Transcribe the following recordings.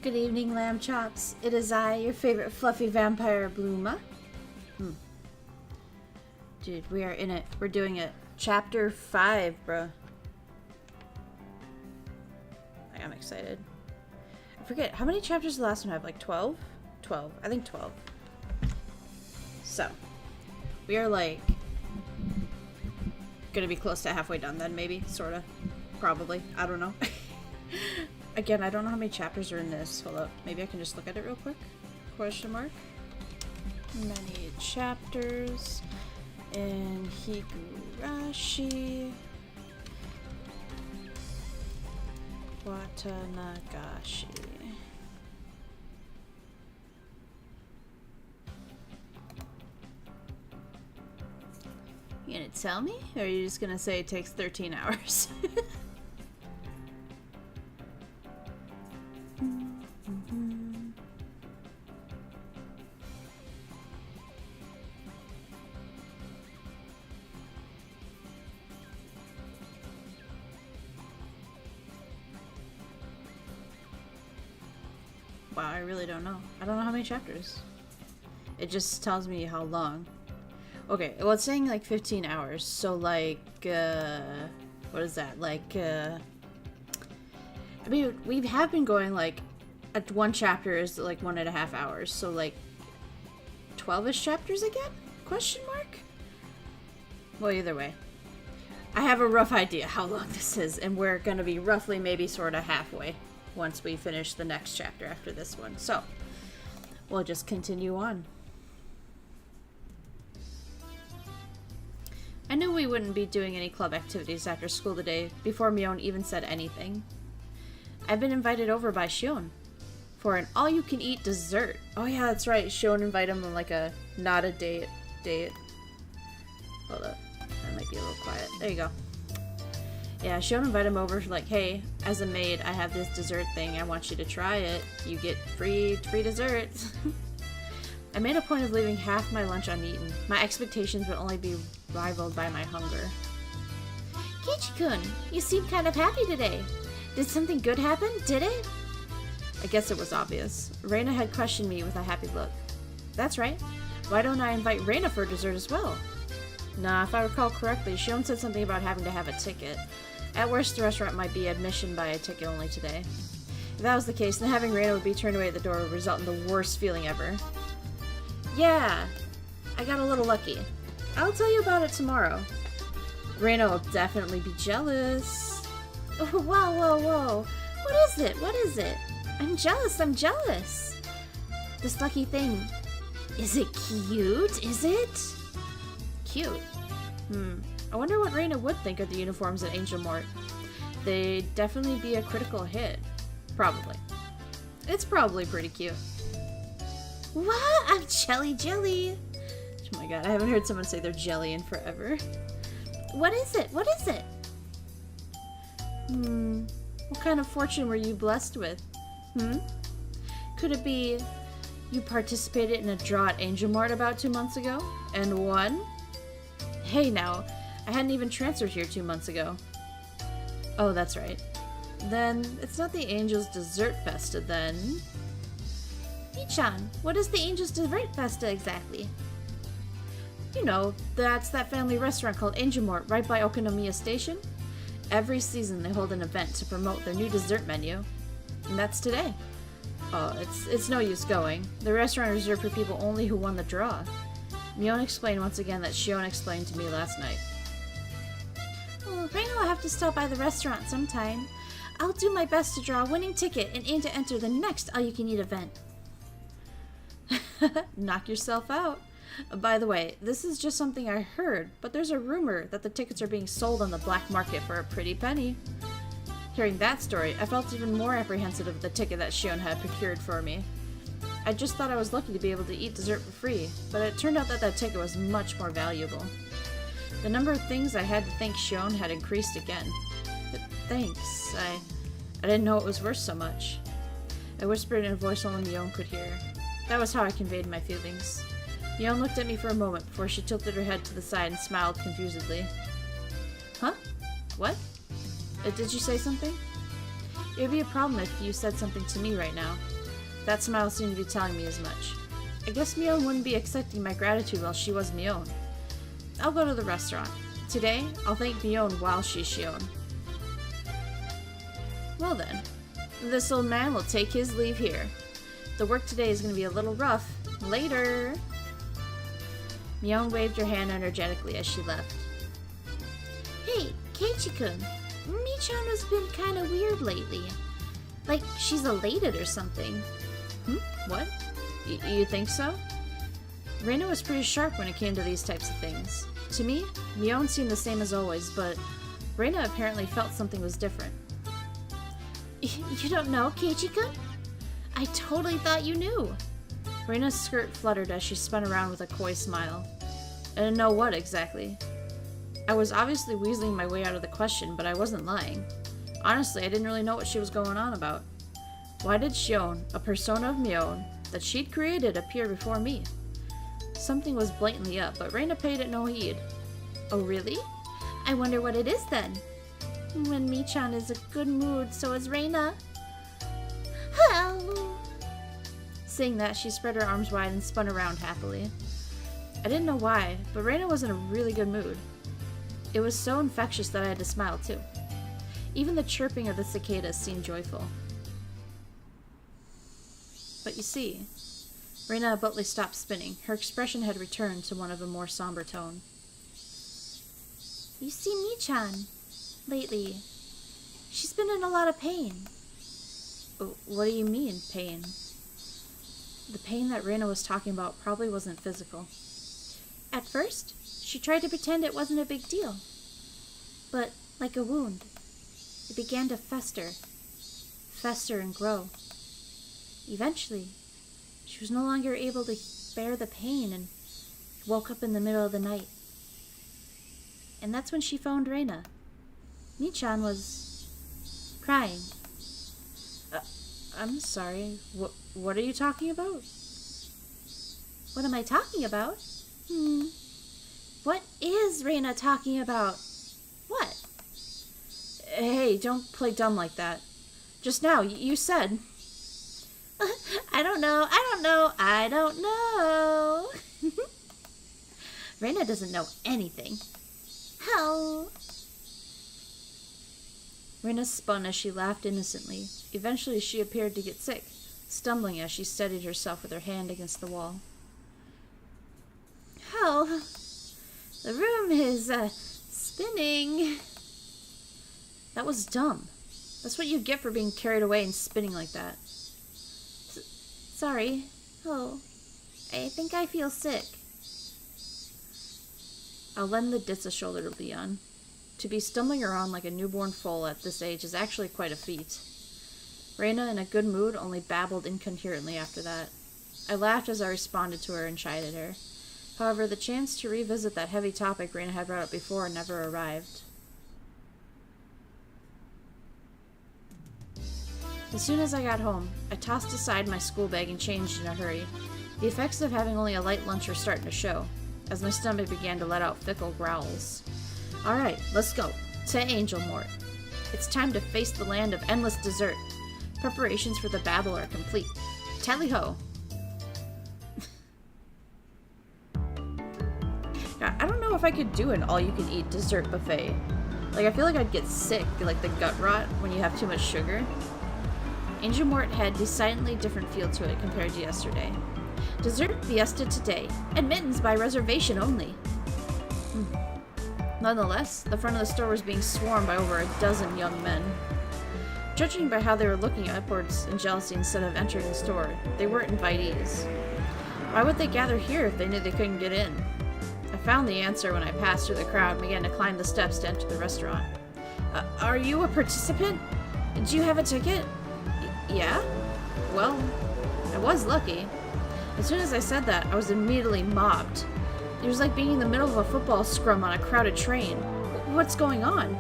Good evening, lamb chops. It is I, your favorite fluffy vampire, Bluma. Dude, we are in it. We're doing it. Chapter 5, bruh. I'm excited. I forget, how many chapters does the last one have? Like 12? 12. I think 12. So, we are like gonna be close to halfway done then, maybe, sorta. Probably. I don't know. Again, I don't know how many chapters are in this. Hold up. Maybe I can just look at it real quick. Question mark. Many chapters in Higurashi Watanagashi. You gonna tell me? Or are you just gonna say it takes 13 hours? Wow, I really don't know. I don't know how many chapters. It just tells me how long. Okay, well, it's saying like 15 hours, so like, what is that? Like, I mean, we have been going like, at one chapter is like 1.5 hours, so like, 12-ish chapters again? Question mark? Well, either way. I have a rough idea how long this is, and we're gonna be roughly maybe sort of halfway once we finish the next chapter after this one. So, we'll just continue on. I knew we wouldn't be doing any club activities after school today before Mion even said anything. I've been invited over by Shion for an all-you-can-eat dessert. Oh yeah, that's right. Shion invited him on like a not a date. Hold up. That might be a little quiet. There you go. Yeah, Shion invited him over like, hey, as a maid, I have this dessert thing. I want you to try it. You get free desserts. I made a point of leaving half my lunch uneaten. My expectations would only be rivaled by my hunger. Kichi-kun, you seem kind of happy today. Did something good happen? Did it? I guess it was obvious. Reina had questioned me with a happy look. That's right. Why don't I invite Reina for dessert as well? Nah, if I recall correctly, Shion said something about having to have a ticket. At worst, the restaurant might be admission by a ticket only today. If that was the case, then having Reina would be turned away at the door would result in the worst feeling ever. Yeah, I got a little lucky. I'll tell you about it tomorrow. Reina will definitely be jealous. Oh, whoa. What is it? What is it? I'm jealous. This lucky thing. Is it cute? Is it? Cute. I wonder what Reina would think of the uniforms at Angel Mort. They'd definitely be a critical hit. Probably. It's probably pretty cute. What? I'm jelly. Oh my god, I haven't heard someone say they're jelly in forever. What is it? What kind of fortune were you blessed with? Could it be you participated in a draw at Angel Mart about 2 months ago and won? Hey now, I hadn't even transferred here 2 months ago. Oh, that's right. Then it's not the Angel's Dessert Festa then. Michan, what is the Angel's Dessert Festa exactly? You know, that's that family restaurant called Angel Mort right by Okonomiya Station. Every season they hold an event to promote their new dessert menu. And that's today. Oh, it's no use going. The restaurant is reserved for people only who won the draw. Mion explained once again that Shion explained to me last night. Oh, Reina will have to stop by the restaurant sometime. I'll do my best to draw a winning ticket and aim to enter the next all-you-can-eat event. Knock yourself out. By the way, this is just something I heard, but there's a rumor that the tickets are being sold on the black market for a pretty penny. Hearing that story, I felt even more apprehensive of the ticket that Shion had procured for me. I just thought I was lucky to be able to eat dessert for free, but it turned out that that ticket was much more valuable. The number of things I had to thank Shion had increased again. But thanks, I didn't know it was worth so much. I whispered in a voice only Mion could hear. That was how I conveyed my feelings. Mion looked at me for a moment before she tilted her head to the side and smiled confusedly. Huh? What? Did you say something? It would be a problem if you said something to me right now. That smile seemed to be telling me as much. I guess Mion wouldn't be accepting my gratitude while she was Mion. I'll go to the restaurant. Today, I'll thank Mion while she's Shion. Well then, this old man will take his leave here. The work today is going to be a little rough. Later! Mion waved her hand energetically as she left. Hey, Keiichi-kun. Mi-chan has been kinda weird lately. Like, she's elated or something. What? You think so? Reina was pretty sharp when it came to these types of things. To me, Mion seemed the same as always, but Reina apparently felt something was different. You don't know, Keiichi-kun? I totally thought you knew. Reina's skirt fluttered as she spun around with a coy smile. I didn't know what exactly. I was obviously weaseling my way out of the question, but I wasn't lying. Honestly, I didn't really know what she was going on about. Why did Shion, a persona of Mion, that she'd created, appear before me? Something was blatantly up, but Reina paid it no heed. Oh really? I wonder what it is then. When Mi-chan is in a good mood, so is Reina. Hello. Saying that, she spread her arms wide and spun around happily. I didn't know why, but Reina was in a really good mood. It was so infectious that I had to smile too. Even the chirping of the cicadas seemed joyful. But you see, Reina abruptly stopped spinning. Her expression had returned to one of a more somber tone. You see, Mi-chan, lately, she's been in a lot of pain. What do you mean, pain? The pain that Reina was talking about probably wasn't physical. At first, she tried to pretend it wasn't a big deal. But, like a wound, it began to fester and grow. Eventually, she was no longer able to bear the pain and woke up in the middle of the night. And that's when she phoned Reina. Mi-chan was crying. I'm sorry, what are you talking about? What am I talking about? What is Reina talking about? What? Hey, don't play dumb like that. Just now, you said... I don't know. Reina doesn't know anything. How? Reina spun as she laughed innocently. Eventually she appeared to get sick, stumbling as she steadied herself with her hand against the wall. Oh, the room is, spinning. That was dumb. That's what you get for being carried away and spinning like that. Sorry. Oh, I think I feel sick. I'll lend the ditz a shoulder to Leon. To be stumbling around like a newborn foal at this age is actually quite a feat. Reina, in a good mood, only babbled incoherently after that. I laughed as I responded to her and chided her. However, the chance to revisit that heavy topic Reina had brought up before never arrived. As soon as I got home, I tossed aside my school bag and changed in a hurry. The effects of having only a light lunch were starting to show, as my stomach began to let out fickle growls. Alright, let's go. To Angel Mort. It's time to face the land of endless dessert. Preparations for the battle are complete. Tally-ho! I don't know if I could do an all-you-can-eat dessert buffet. Like, I feel like I'd get sick, like the gut rot, when you have too much sugar. Angel Mort had decidedly different feel to it compared to yesterday. Dessert fiesta today. Admittance by reservation only. Nonetheless, the front of the store was being swarmed by over a dozen young men. Judging by how they were looking upwards in jealousy instead of entering the store, they weren't invitees. Why would they gather here if they knew they couldn't get in? I found the answer when I passed through the crowd and began to climb the steps to enter the restaurant. Are you a participant? Do you have a ticket? Yeah? Well, I was lucky. As soon as I said that, I was immediately mobbed. It was like being in the middle of a football scrum on a crowded train. What's going on?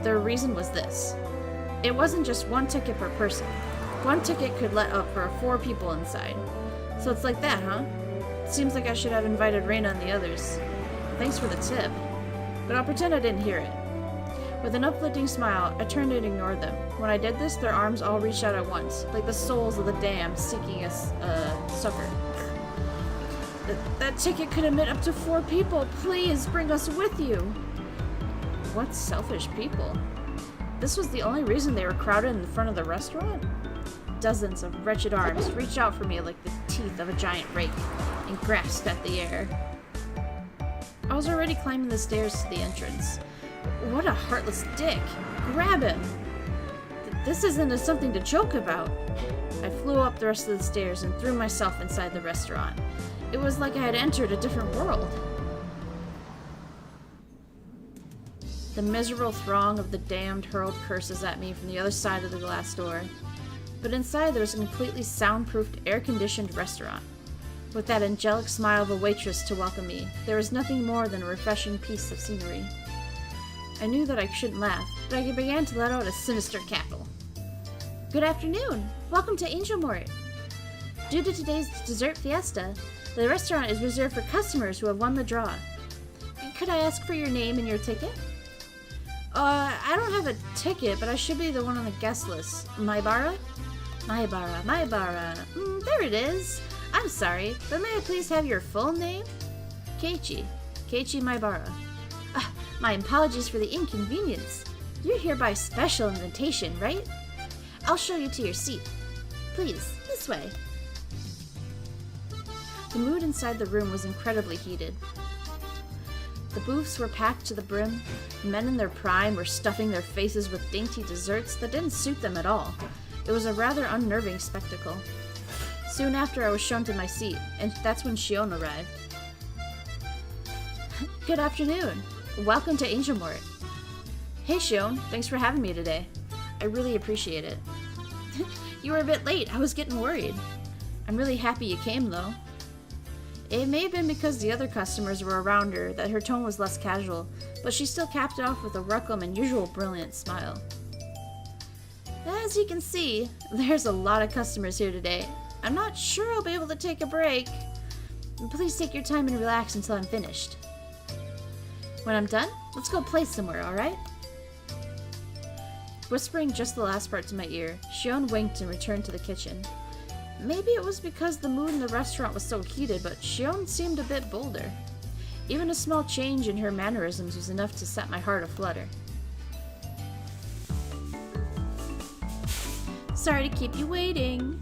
The reason was this. It wasn't just one ticket per person. One ticket could let up for 4 people inside. So it's like that, huh? Seems like I should have invited Reina and the others. Thanks for the tip. But I'll pretend I didn't hear it. With an uplifting smile, I turned and ignored them. When I did this, their arms all reached out at once, like the souls of the damned seeking a succor. That ticket could admit up to 4 people. Please bring us with you. What selfish people. This was the only reason they were crowded in front of the restaurant? Dozens of wretched arms reached out for me like the teeth of a giant rake and grasped at the air. I was already climbing the stairs to the entrance. What a heartless dick! Grab him! This isn't something to joke about. I flew up the rest of the stairs and threw myself inside the restaurant. It was like I had entered a different world. The miserable throng of the damned hurled curses at me from the other side of the glass door. But inside there was a completely soundproofed, air-conditioned restaurant. With that angelic smile of a waitress to welcome me, there was nothing more than a refreshing piece of scenery. I knew that I shouldn't laugh, but I began to let out a sinister cackle. Good afternoon! Welcome to Angel Mort! Due to today's dessert fiesta, the restaurant is reserved for customers who have won the draw. Could I ask for your name and your ticket? I don't have a ticket, but I should be the one on the guest list. Maibara? Maibara. There it is. I'm sorry, but may I please have your full name? Keiichi Maibara. My apologies for the inconvenience. You're here by special invitation, right? I'll show you to your seat. Please, this way. The mood inside the room was incredibly heated. The booths were packed to the brim. Men in their prime were stuffing their faces with dainty desserts that didn't suit them at all. It was a rather unnerving spectacle. Soon after, I was shown to my seat, and that's when Shion arrived. Good afternoon. Welcome to Angel Mort. Hey Shion, thanks for having me today. I really appreciate it. You were a bit late. I was getting worried. I'm really happy you came, though. It may have been because the other customers were around her that her tone was less casual, but she still capped it off with a welcome and usual brilliant smile. As you can see, there's a lot of customers here today. I'm not sure I'll be able to take a break. Please take your time and relax until I'm finished. When I'm done, let's go play somewhere, alright? Whispering just the last part to my ear, Shion winked and returned to the kitchen. Maybe it was because the mood in the restaurant was so heated, but Shion seemed a bit bolder. Even a small change in her mannerisms was enough to set my heart aflutter. Sorry to keep you waiting.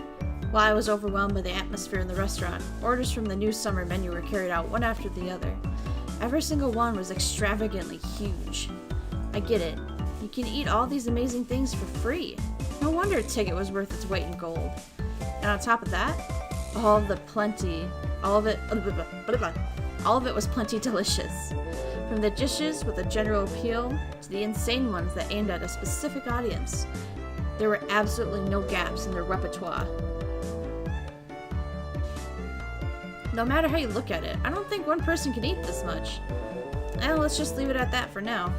While I was overwhelmed by the atmosphere in the restaurant, orders from the new summer menu were carried out one after the other. Every single one was extravagantly huge. I get it. You can eat all these amazing things for free. No wonder a ticket was worth its weight in gold. And on top of that, all of it was plenty delicious. From the dishes with a general appeal to the insane ones that aimed at a specific audience, there were absolutely no gaps in their repertoire. No matter how you look at it, I don't think one person can eat this much. Let's just leave it at that for now.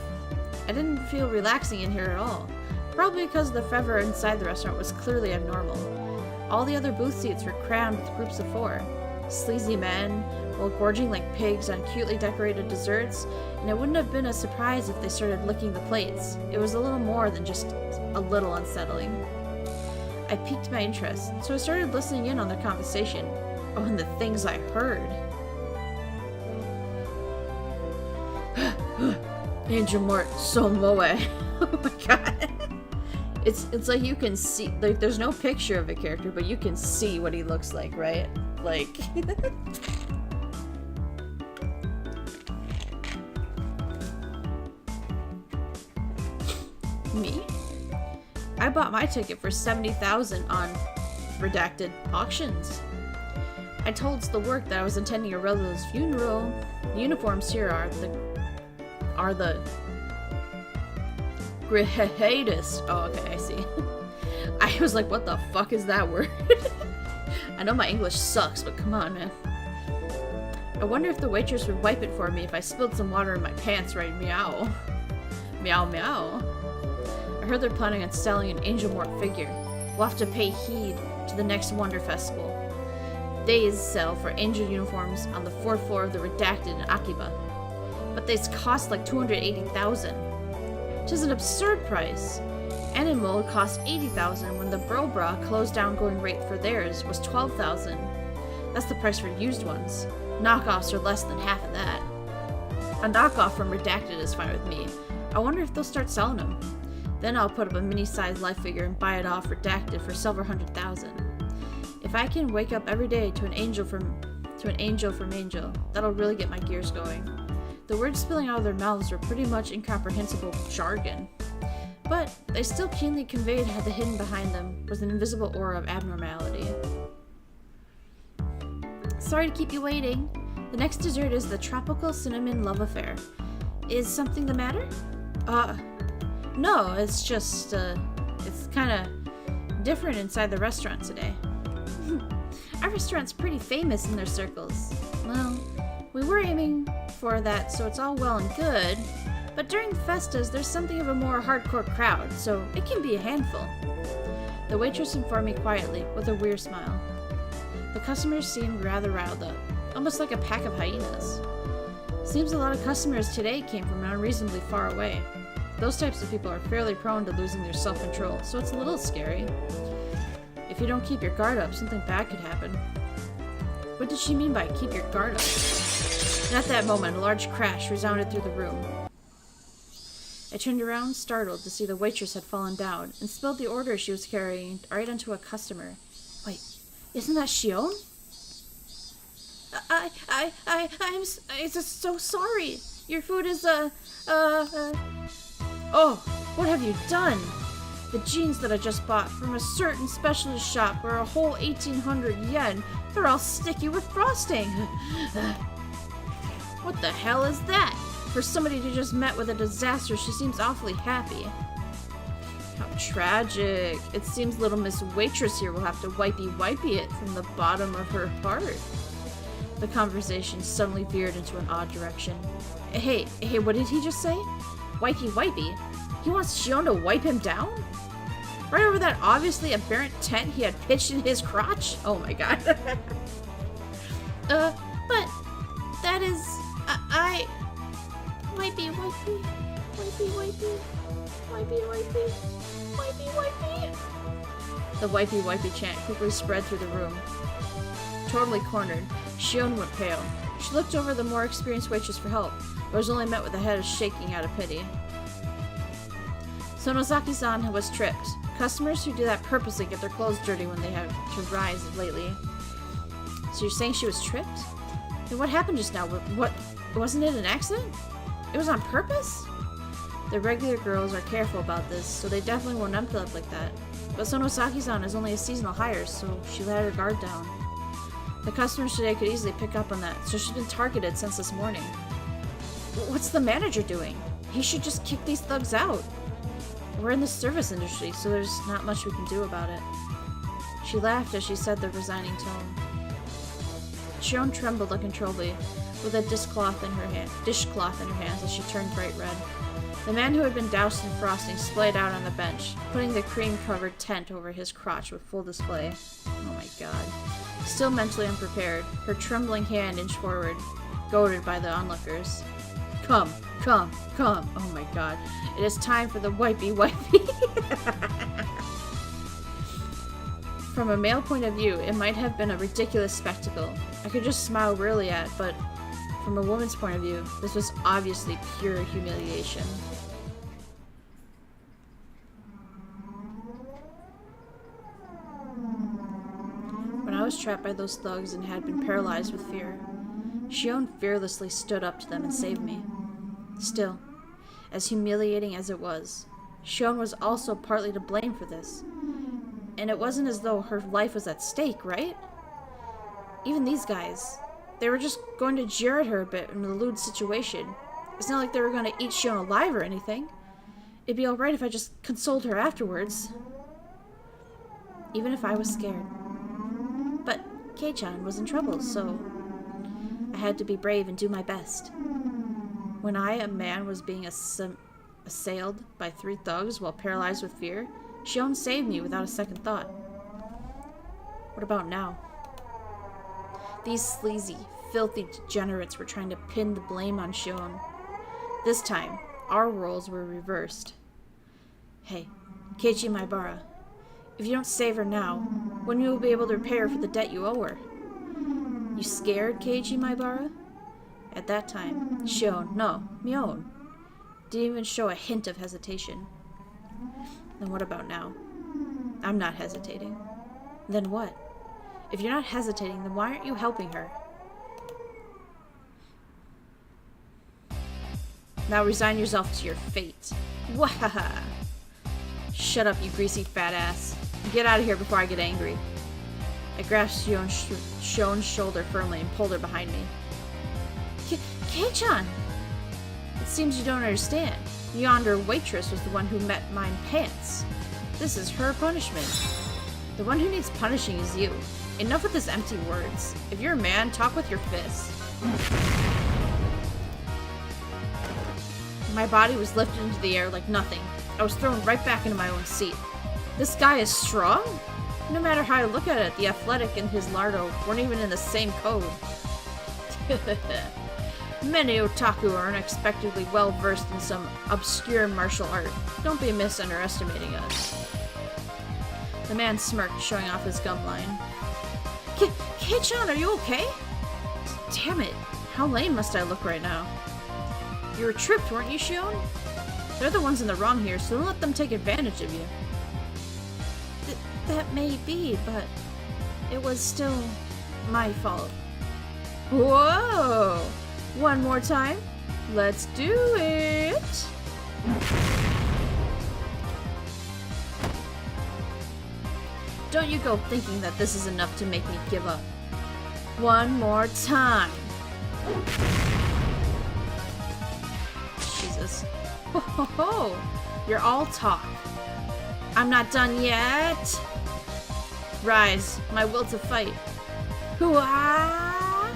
I didn't feel relaxing in here at all, probably because the fervor inside the restaurant was clearly abnormal. All the other booth seats were crammed with groups of 4. Sleazy men, while gorging like pigs on cutely decorated desserts, and it wouldn't have been a surprise if they started licking the plates. It was a little more than just a little unsettling. I piqued my interest, so I started listening in on their conversation. Oh, and the things I heard. Angel Mort so moe. Oh my god. It's like you can see, like there's no picture of a character, but you can see what he looks like, right? Like me? I bought my ticket for 70,000 on redacted auctions. I told the work that I was attending a relative's funeral. The uniforms here are the greatest. Oh, okay, I see. I was like, what the fuck is that word? I know my English sucks, but come on, man. I wonder if the waitress would wipe it for me if I spilled some water in my pants, right? Meow. Meow, meow. I heard they're planning on selling an Angel Mort figure. We'll have to pay heed to the next Wonder Festival. They sell for angel uniforms on the 4th floor of the Redacted in Akiba. But they cost like 280,000. 'Tis an absurd price. Animal cost 80,000 when the Brobra closed down going rate for theirs was 12,000. That's the price for used ones. Knockoffs are less than half of that. A knockoff from Redacted is fine with me. I wonder if they'll start selling them. Then I'll put up a mini-sized life figure and buy it off Redacted for several $100,000. If I can wake up every day to an angel from Angel, that'll really get my gears going. The words spilling out of their mouths were pretty much incomprehensible jargon. But they still keenly conveyed how the hidden behind them was an invisible aura of abnormality. Sorry to keep you waiting. The next dessert is the Tropical Cinnamon Love Affair. Is something the matter? No, it's just, it's kinda different inside the restaurant today. Our restaurant's pretty famous in their circles. Well, we were aiming for that, so it's all well and good. But during the festas, there's something of a more hardcore crowd, so it can be a handful. The waitress informed me quietly, with a weird smile. The customers seemed rather riled up, almost like a pack of hyenas. Seems a lot of customers today came from unreasonably far away. Those types of people are fairly prone to losing their self-control, so it's a little scary. If you don't keep your guard up, something bad could happen. What did she mean by keep your guard up? And at that moment, a large crash resounded through the room. I turned around, startled, to see the waitress had fallen down and spilled the order she was carrying right onto a customer. Wait, isn't that Shion? I'm just so sorry. Your food is, Oh, what have you done? The jeans that I just bought from a certain specialist shop were a whole 1,800 yen. They're all sticky with frosting. What the hell is that? For somebody who just met with a disaster, she seems awfully happy. How tragic. It seems little Miss Waitress here will have to wipey it from the bottom of her heart. The conversation suddenly veered into an odd direction. Hey, what did he just say? Wipey? He wants Shion to wipe him down? Right over that obviously aberrant tent he had pitched in his crotch? Oh my god. But that is... I... Wipey. The wipey chant quickly spread through the room. Totally cornered, Shion went pale. She looked over the more experienced waitress for help, but was only met with a head shaking out of pity. Sonozaki-san was tripped. Customers who do that purposely get their clothes dirty when they have to rise lately. So you're saying she was tripped? Then what happened just now? What? Wasn't it an accident? It was on purpose? The regular girls are careful about this, so they definitely won't empty up like that. But Sonosaki-san is only a seasonal hire, so she let her guard down. The customers today could easily pick up on that, so she's been targeted since this morning. What's the manager doing? He should just kick these thugs out. We're in the service industry, so there's not much we can do about it. She laughed as she said the resigning tone. Shion trembled uncontrollably, with a dishcloth in her hands as she turned bright red. The man who had been doused in frosting splayed out on the bench, putting the cream-covered tent over his crotch with full display. Oh my god. Still mentally unprepared, her trembling hand inched forward, goaded by the onlookers. Come. Oh my god. It is time for the wipey. From a male point of view, it might have been a ridiculous spectacle I could just smile wearily at, but from a woman's point of view, this was obviously pure humiliation. When I was trapped by those thugs and had been paralyzed with fear, Shion fearlessly stood up to them and saved me. Still, as humiliating as it was, Shion was also partly to blame for this. And it wasn't as though her life was at stake, right? Even these guys, they were just going to jeer at her a bit in a lewd situation. It's not like they were going to eat Shion alive or anything. It'd be alright if I just consoled her afterwards. Even if I was scared. But Kei-chan was in trouble, so I had to be brave and do my best. When I, a man, was being assailed by 3 thugs while paralyzed with fear, Shion saved me without a second thought. What about now? These sleazy, filthy degenerates were trying to pin the blame on Shion. This time, our roles were reversed. Hey, Keiichi Maibara, if you don't save her now, when will you be able to repay her for the debt you owe her? You scared, Keiichi Maibara? At that time, Shion, no, Mion, didn't even show a hint of hesitation. Then what about now? I'm not hesitating. Then what? If you're not hesitating, then why aren't you helping her? Now resign yourself to your fate. Wahaha! Shut up, you greasy fat ass. Get out of here before I get angry. I grasped Shion's shoulder firmly and pulled her behind me. Kei-chan! It seems you don't understand. Yonder waitress was the one who met mine pants. This is her punishment. The one who needs punishing is you. Enough with these empty words. If you're a man, talk with your fists. My body was lifted into the air like nothing. I was thrown right back into my own seat. This guy is strong? No matter how I look at it, the athletic and his lardo weren't even in the same code. Many otaku are unexpectedly well versed in some obscure martial art. Don't be misunderestimating us. The man smirked, showing off his gum line. Kei-chan, are you okay? Damn it, how lame must I look right now? You were tripped, weren't you, Shion? They're the ones in the wrong here, so don't let them take advantage of you. That may be, but it was still my fault. Whoa! One more time. Let's do it! Don't you go thinking that this is enough to make me give up. One more time. Jesus. Ho ho ho! You're all talk. I'm not done yet. Rise, my will to fight. Hoo-ah!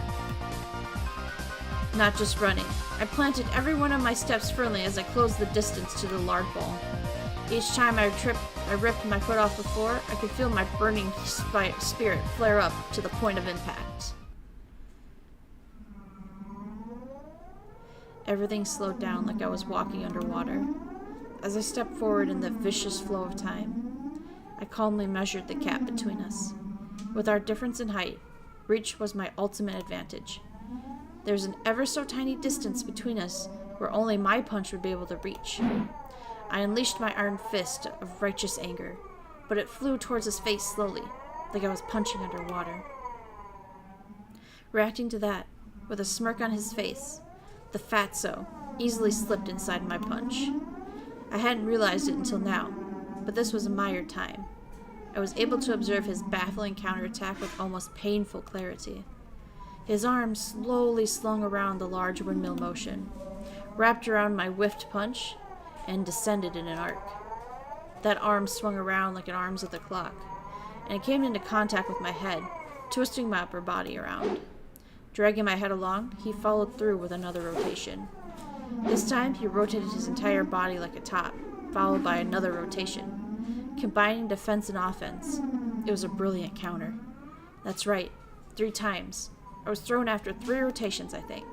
Not just running. I planted every one of my steps firmly as I closed the distance to the lard ball. Each time I ripped my foot off the floor, I could feel my burning spirit flare up to the point of impact. Everything slowed down like I was walking underwater. As I stepped forward in the vicious flow of time, I calmly measured the gap between us. With our difference in height, reach was my ultimate advantage. There was an ever so tiny distance between us where only my punch would be able to reach. I unleashed my iron fist of righteous anger, but it flew towards his face slowly, like I was punching underwater. Reacting to that, with a smirk on his face, the fatso easily slipped inside my punch. I hadn't realized it until now, but this was a mired time. I was able to observe his baffling counterattack with almost painful clarity. His arm slowly slung around the large windmill motion, wrapped around my whiffed punch, and descended in an arc. That arm swung around like an arms of the clock, and it came into contact with my head, twisting my upper body around. Dragging my head along, he followed through with another rotation. This time, he rotated his entire body like a top, followed by another rotation, combining defense and offense. It was a brilliant counter. That's right, 3 times. I was thrown after 3 rotations, I think.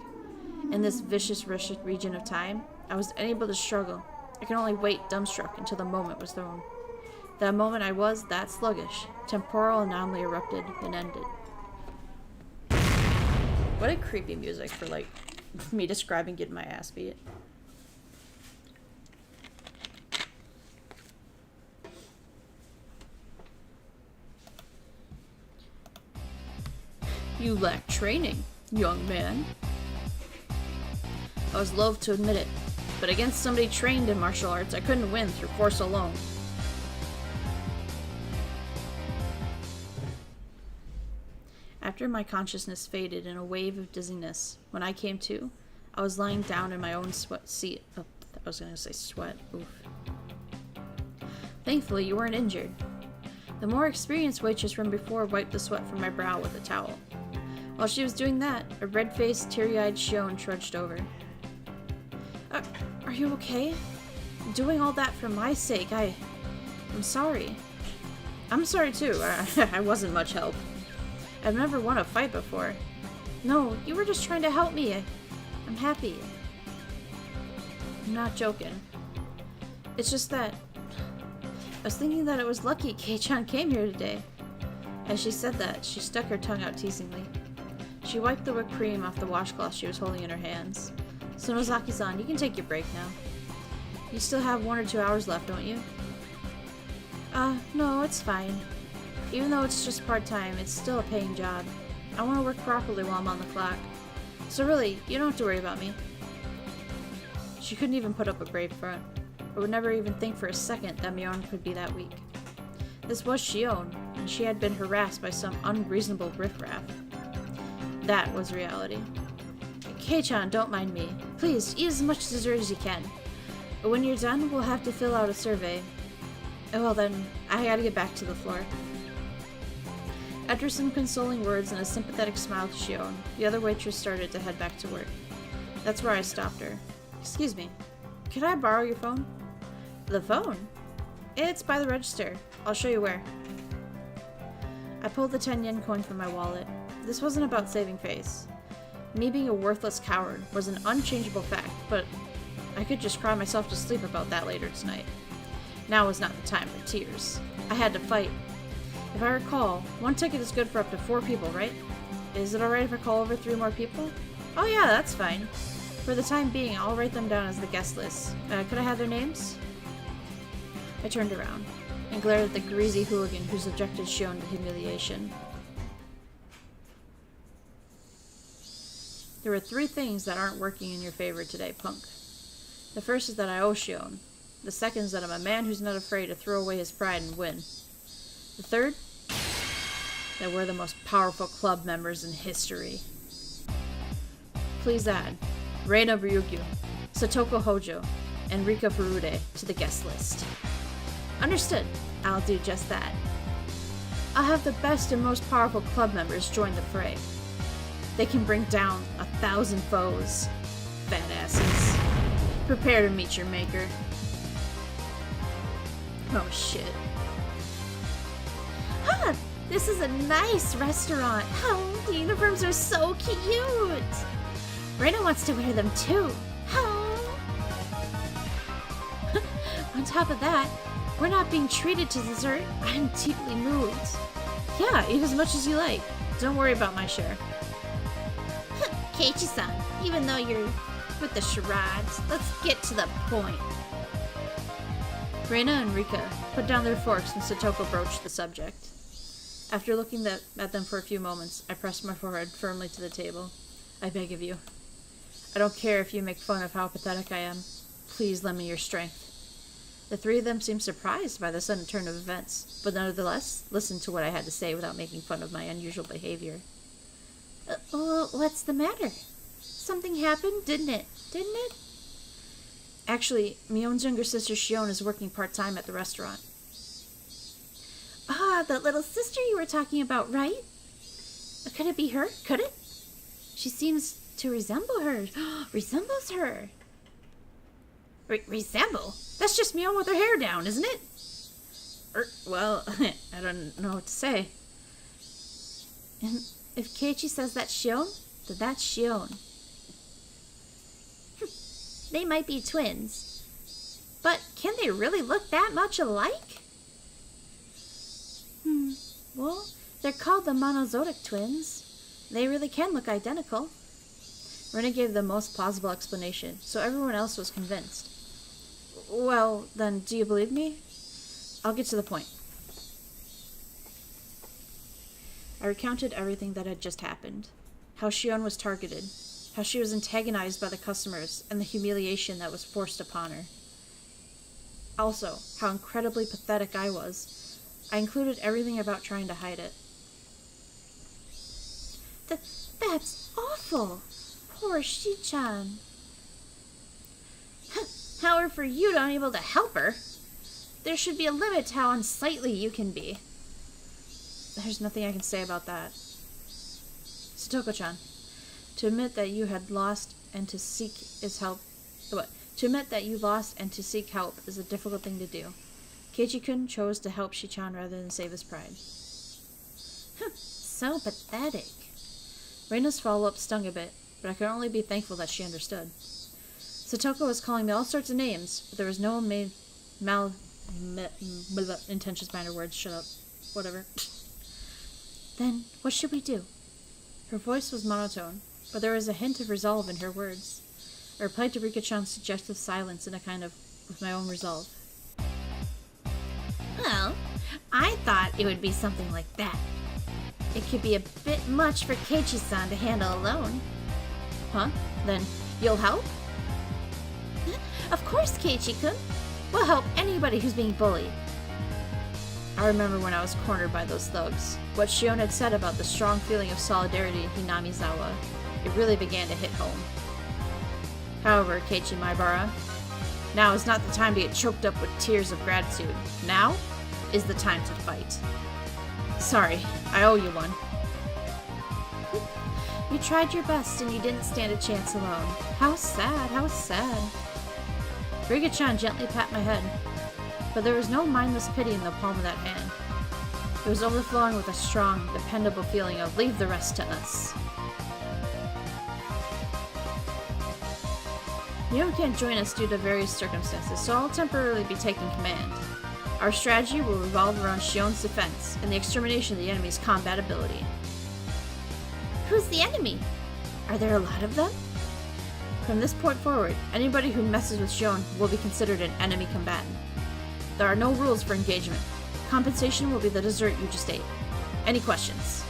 In this vicious region of time, I was unable to struggle. I could only wait dumbstruck until the moment was thrown. That moment I was that sluggish. Temporal anomaly erupted and ended. What a creepy music for, like, me describing getting my ass beat. You lack training, young man. I was loath to admit it, but against somebody trained in martial arts, I couldn't win through force alone. After my consciousness faded in a wave of dizziness, when I came to, I was lying down in my own seat. Oh, I was gonna say sweat. Oof. Thankfully, you weren't injured. The more experienced waitress from before wiped the sweat from my brow with a towel. While she was doing that, a red-faced, teary-eyed Shion trudged over. Are you okay? Doing all that for my sake, I'm sorry. I'm sorry too. I wasn't much help. I've never won a fight before. No, you were just trying to help me. I'm happy. I'm not joking. It's just that I was thinking that it was lucky Kei-chan came here today. As she said that, she stuck her tongue out teasingly. She wiped the whipped cream off the washcloth she was holding in her hands. So Nozaki-san, you can take your break now. You still have 1 or 2 hours left, don't you? No, it's fine. Even though it's just part-time, it's still a paying job. I want to work properly while I'm on the clock. So really, you don't have to worry about me. She couldn't even put up a brave front, or would never even think for a second that Mion could be that weak. This was Shion, and she had been harassed by some unreasonable riffraff. That was reality. Kei-chan, don't mind me. Please, eat as much dessert as you can. But when you're done, we'll have to fill out a survey. Oh, well then, I gotta get back to the floor. After some consoling words and a sympathetic smile to Shion, the other waitress started to head back to work. That's where I stopped her. Excuse me, could I borrow your phone? The phone? It's by the register. I'll show you where. I pulled the 10 yen coin from my wallet. This wasn't about saving face. Me being a worthless coward was an unchangeable fact, but I could just cry myself to sleep about that later tonight. Now was not the time for tears. I had to fight. If I recall, 1 ticket is good for up to 4 people, right? Is it alright if I call over 3 more people? Oh yeah, that's fine. For the time being, I'll write them down as the guest list. Could I have their names? I turned around and glared at the greasy hooligan who subjected Shion to humiliation. There were 3 things that aren't working in your favor today, punk. The first is that I owe Shion. The second is that I'm a man who's not afraid to throw away his pride and win. The third? That we're the most powerful club members in history. Please add Reina Ryukyu, Satoko Hojo, and Rika Furude to the guest list. Understood. I'll do just that. I'll have the best and most powerful club members join the fray. They can bring down 1,000 foes. Fat asses. Prepare to meet your maker. Oh shit. Huh! This is a nice restaurant. Oh, the uniforms are so cute. Reina wants to wear them too. Oh. On top of that, we're not being treated to dessert. I'm deeply moved. Yeah, eat as much as you like. Don't worry about my share. Keiichi-san, even though you're with the charades, let's get to the point. Reina and Rika put down their forks and Satoko broached the subject. After looking at them for a few moments, I pressed my forehead firmly to the table. I beg of you. I don't care if you make fun of how pathetic I am. Please lend me your strength. The 3 of them seemed surprised by the sudden turn of events, but nonetheless listened to what I had to say without making fun of my unusual behavior. What's the matter? Something happened, didn't it? Actually, Mion's younger sister Shion is working part-time at the restaurant. Ah, that little sister you were talking about, right? Could it be her? Could it? She seems to resemble her. Resembles her. Resemble? That's just Mion with her hair down, isn't it? Well, I don't know what to say. And if Keiichi says that's Shion, then that's Shion. They might be twins. But can they really look that much alike? Well, they're called the Monozotic twins. They really can look identical. Rena gave the most plausible explanation, so everyone else was convinced. Well, then, do you believe me? I'll get to the point. I recounted everything that had just happened. How Shion was targeted, how she was antagonized by the customers, and the humiliation that was forced upon her. Also, how incredibly pathetic I was. I included everything about trying to hide it. That's awful! Poor Shi-chan. How are for you unable to help her? There should be a limit to how unsightly you can be. There's nothing I can say about that. Satoko-chan, to admit that you had lost and to seek is help. What? To admit that you lost and to seek help is a difficult thing to do. Keiichi-kun chose to help Shi-chan rather than save his pride. So pathetic. Reina's follow-up stung a bit, but I could only be thankful that she understood. Satoko was calling me all sorts of names, but there was no intentions behind her words. Shut up. Whatever. Then, what should we do? Her voice was monotone, but there was a hint of resolve in her words. I replied to Rika-chan's suggestive silence in a kind of with my own resolve. Well, I thought it would be something like that. It could be a bit much for Keiichi-san to handle alone. Huh? Then, you'll help? Of course, Keiichi-kun. We'll help anybody who's being bullied. I remember when I was cornered by those thugs. What Shion had said about the strong feeling of solidarity in Hinamizawa. It really began to hit home. However, Keiichi Maibara, now is not the time to get choked up with tears of gratitude. Now is the time to fight. Sorry, I owe you one. You tried your best and you didn't stand a chance alone. How sad, how sad. Rika-chan gently pat my head, but there was no mindless pity in the palm of that hand. It was overflowing with a strong, dependable feeling of leave the rest to us. Neo can't join us due to various circumstances, so I'll temporarily be taking command. Our strategy will revolve around Shion's defense and the extermination of the enemy's combat ability. Who's the enemy? Are there a lot of them? From this point forward, anybody who messes with Shion will be considered an enemy combatant. There are no rules for engagement. Compensation will be the dessert you just ate. Any questions?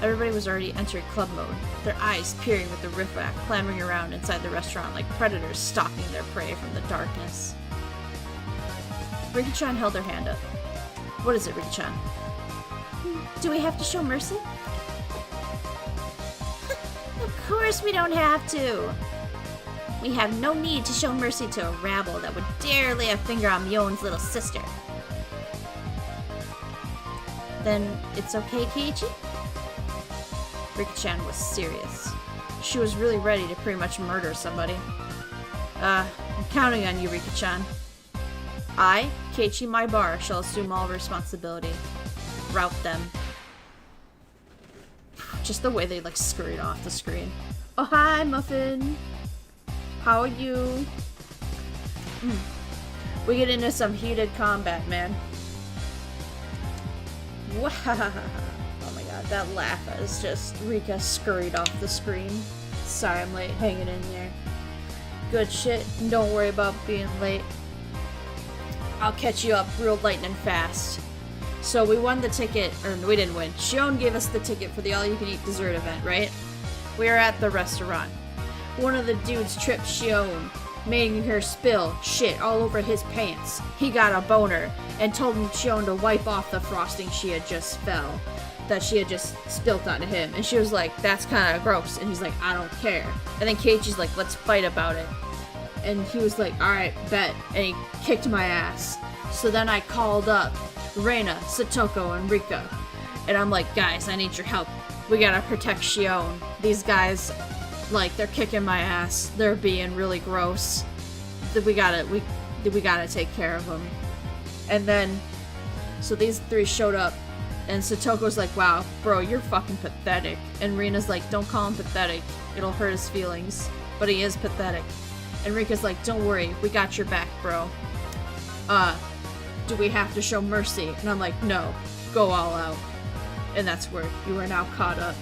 Everybody was already entered club mode, their eyes peering with the riffraff clamoring around inside the restaurant like predators stalking their prey from the darkness. Rika-chan held her hand up. What is it, Rika-chan? Do we have to show mercy? Of course we don't have to! We have no need to show mercy to a rabble that would dare lay a finger on Mion's little sister. Then it's okay, Keiichi? Rika-chan was serious. She was really ready to pretty much murder somebody. I'm counting on you, Rika-chan. I, Keiichi Maibara, shall assume all responsibility. Rout them. Just the way they, like, scurried off the screen. Oh, hi, Muffin! How are you? We get into some heated combat, man. Wow! Oh my god, that laugh is just Rika scurried off the screen. Sorry I'm late, hanging in there. Good shit, don't worry about being late. I'll catch you up real lightning fast. So we won the ticket, or we didn't win. Shion gave us the ticket for the all-you-can-eat dessert event, right? We were at the restaurant. One of the dudes tripped Shion, making her spill shit all over his pants. He got a boner and told Shion to wipe off the frosting she had just spilt onto him. And she was like, that's kind of gross. And he's like, I don't care. And then Keiichi's like, let's fight about it. And he was like, alright, bet. And he kicked my ass. So then I called up Reina, Satoko, and Rika. And I'm like, guys, I need your help. We gotta protect Shion. These guys, like, they're kicking my ass. They're being really gross. We gotta take care of them. And then, so these three showed up. And Satoko's like, wow, bro, you're fucking pathetic. And Reina's like, don't call him pathetic. It'll hurt his feelings. But he is pathetic. And Rika's like, don't worry, we got your back, bro. Do we have to show mercy? And I'm like, no, go all out. And that's where you are now caught up.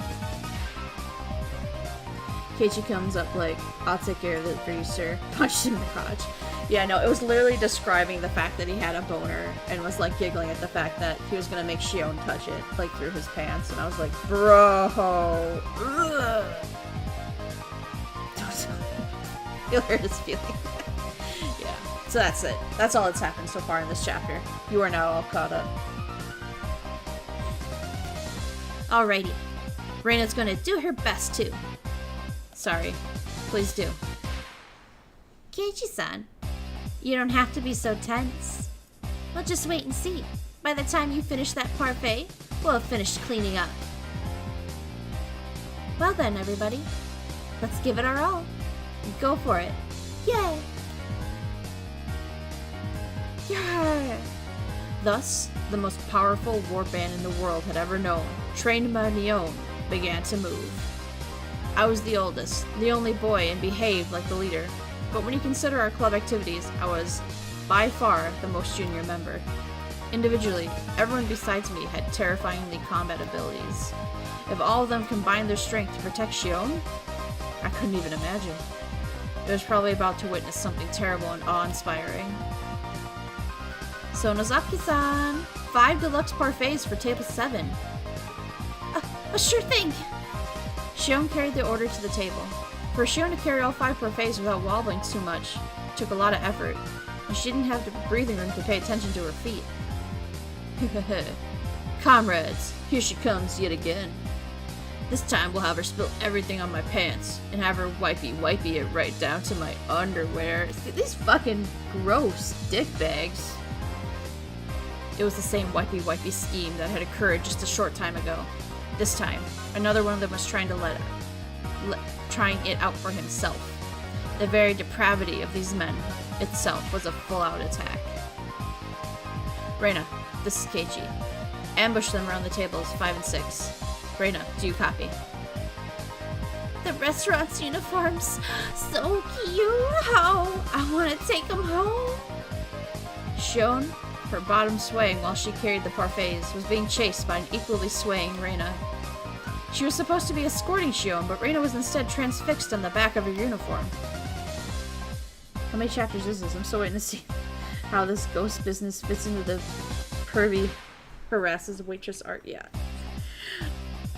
Keiichi comes up like, I'll take care of it for you, sir. Punched him in the crotch. Yeah, no, it was literally describing the fact that he had a boner and was like giggling at the fact that he was gonna make Shion touch it, like through his pants. And I was like, bro. Ugh. You'll hurt his feelings. Yeah. So that's it. That's all that's happened so far in this chapter. You are now all caught up. Alrighty. Reina's gonna do her best too. Sorry. Please do. Keiichi-san, you don't have to be so tense. We'll just wait and see. By the time you finish that parfait, we'll have finished cleaning up. Well then, everybody. Let's give it our all. Go for it. Yay! Yeah! Thus, the most powerful warband in the world had ever known, trained by Nyon, began to move. I was the oldest, the only boy, and behaved like the leader. but when you consider our club activities, I was by far the most junior member. Individually, everyone besides me had terrifyingly combat abilities. If all of them combined their strength to protect Shion, I couldn't even imagine. I was probably about to witness something terrible and awe-inspiring. So Nozaki-san, 5 deluxe parfaits for table 7. A sure thing! Shion carried the order to the table. For Shion to carry all 5 parfaits without wobbling too much took a lot of effort, and she didn't have the breathing room to pay attention to her feet. Comrades, here she comes yet again. This time we'll have her spill everything on my pants, and have her wipey it right down to my underwear. These fucking gross dick bags. It was the same wipey scheme that had occurred just a short time ago. This time, another one of them was trying it out for himself. The very depravity of these men itself was a full-out attack. Reina, this is Keiichi. Ambush them around the tables 5 and 6. Reina, do you copy? The restaurant's uniforms, so cute. How I want to take them home. Shion, her bottom swaying while she carried the parfaits, was being chased by an equally swaying Reina. She was supposed to be escorting Shion, but Reina was instead transfixed on the back of her uniform. How many chapters is this? I'm still waiting to see how this ghost business fits into the pervy harasses waitress art. Yeah.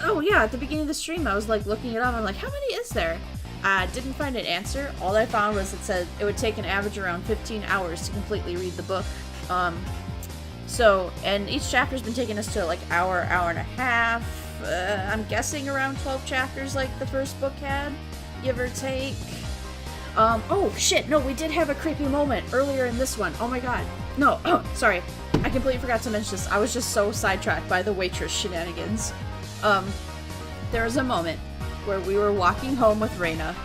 Oh yeah, at the beginning of the stream I was like looking it up. I'm like, how many is there? I didn't find an answer. All I found was it said it would take an average around 15 hours to completely read the book. And each chapter's been taking us to like hour and a half. I'm guessing around 12 chapters like the first book had, give or take. Oh shit, no, we did have a creepy moment earlier in this one. Oh my god. No, sorry. I completely forgot to mention this. I was just so sidetracked by the waitress shenanigans. There was a moment where we were walking home with Reina,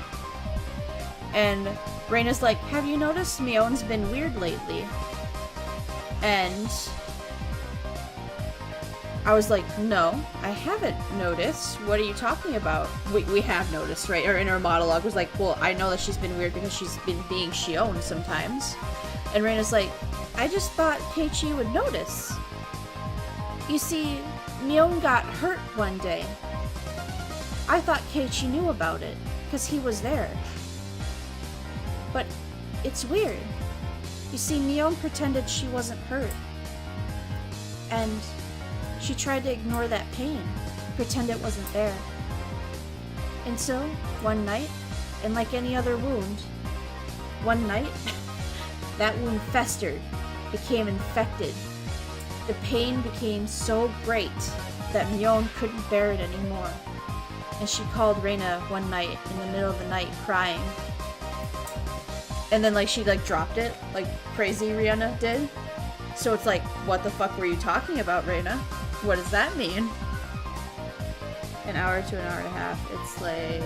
and Reina's like, have you noticed Mion's been weird lately? And I was like, no, I haven't noticed. What are you talking about? We have noticed, right? Or in her monologue was like, well, I know that she's been weird because she's been being Shion sometimes. And Reina's like, I just thought Keiichi would notice. You see, Mion got hurt one day. I thought Keiichi knew about it, because he was there. But it's weird. You see, Mion pretended she wasn't hurt. And she tried to ignore that pain, pretend it wasn't there. And so, one night, and like any other wound, one night, that wound festered, became infected. The pain became so great that Mion couldn't bear it anymore. And she called Reina one night in the middle of the night crying. And then she dropped it, like crazy Rihanna did. So it's like, what the fuck were you talking about, Reina? What does that mean? An hour to an hour and a half. It's like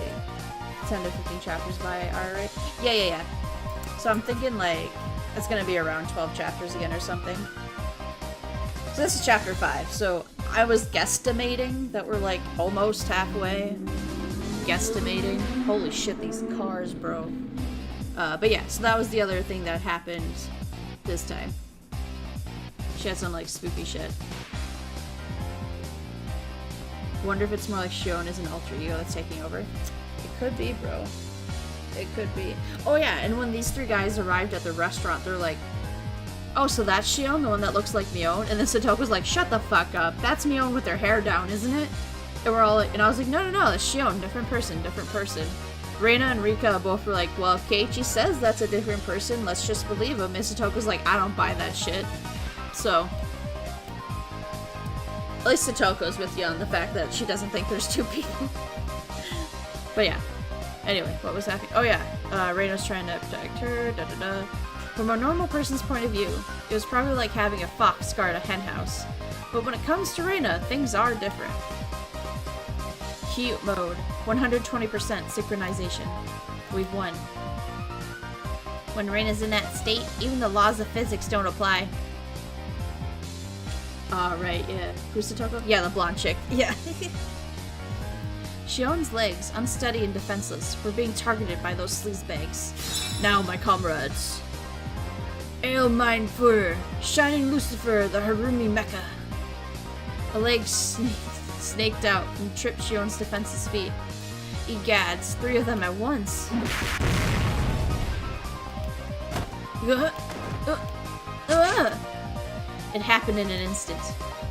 10 to 15 chapters by hour, right? Yeah. So I'm thinking it's gonna be around 12 chapters again or something. So this is chapter 5. So I was guesstimating that we're almost halfway. Guesstimating. Holy shit, these cars, bro. But yeah, so that was the other thing that happened this time. She had some spooky shit. Wonder if it's more like Shion is an alter ego that's taking over. It could be, bro. It could be. Oh yeah, and when these 3 guys arrived at the restaurant, they're like, oh, so that's Shion, the one that looks like Mion? And then Satoko's like, shut the fuck up. That's Mion with her hair down, isn't it? And we're all and I was like, no, that's Shion. Different person. Reina and Rika both were like, well, if Keiichi says that's a different person, let's just believe him. And Satoko's like, I don't buy that shit. So, at least Satoko's with you on the fact that she doesn't think there's 2 people. But yeah. Anyway, what was happening? Oh yeah, Reina's trying to protect her, From a normal person's point of view, it was probably like having a fox guard a henhouse. But when it comes to Reina, things are different. Cute mode, 120% synchronization. We've won. When Reina's in that state, even the laws of physics don't apply. Right, yeah. Who's Satoko? Yeah, the blonde chick. Yeah. Shion's legs, unsteady and defenseless, were being targeted by those sleazebags. Now, my comrades. Ale mein Führer, Shining Lucifer, the Harumi Mecha. A leg snaked out and tripped Shion's defenseless feet. Egads, 3 of them at once. It happened in an instant.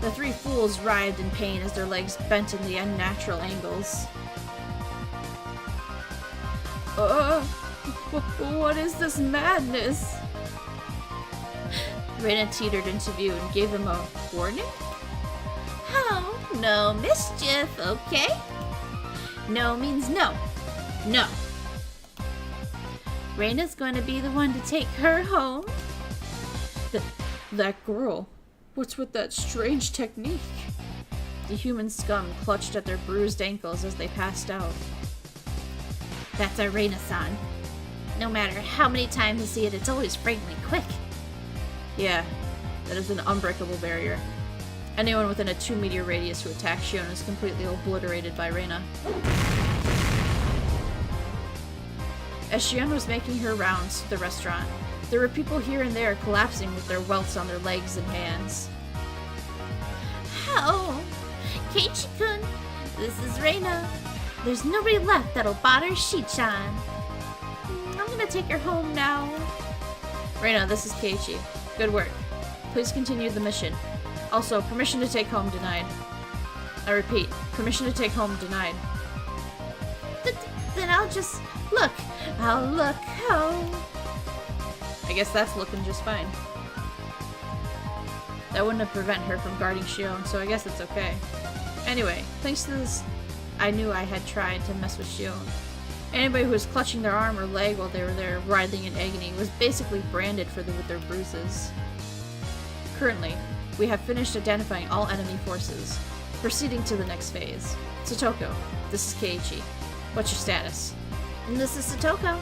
The 3 fools writhed in pain as their legs bent in the unnatural angles. What is this madness? Reina teetered into view and gave them a warning? Oh, no mischief, okay? No means no. No. Reina's going to be the one to take her home. That girl. What's with that strange technique? The human scum clutched at their bruised ankles as they passed out. That's our Reina-san. No matter how many times I see it, it's always frighteningly quick. Yeah, that is an unbreakable barrier. Anyone within a 2-meter radius who attacks Shion is completely obliterated by Reina. As Shion was making her rounds to the restaurant, there were people here and there collapsing with their welts on their legs and hands. How? Keiichi-kun, this is Reina. There's nobody left that'll bother Shi-chan. I'm gonna take her home now. Reina, this is Keiichi. Good work. Please continue the mission. Also, permission to take home denied. I repeat, permission to take home denied. Then I'll just look. I'll look home. I guess that's looking just fine. That wouldn't have prevented her from guarding Shion, so I guess it's okay. Anyway, thanks to this, I knew I had tried to mess with Shion. Anybody who was clutching their arm or leg while they were there writhing in agony was basically branded with their bruises. Currently, we have finished identifying all enemy forces. Proceeding to the next phase. Satoko, this is Keiichi. What's your status? This is Satoko.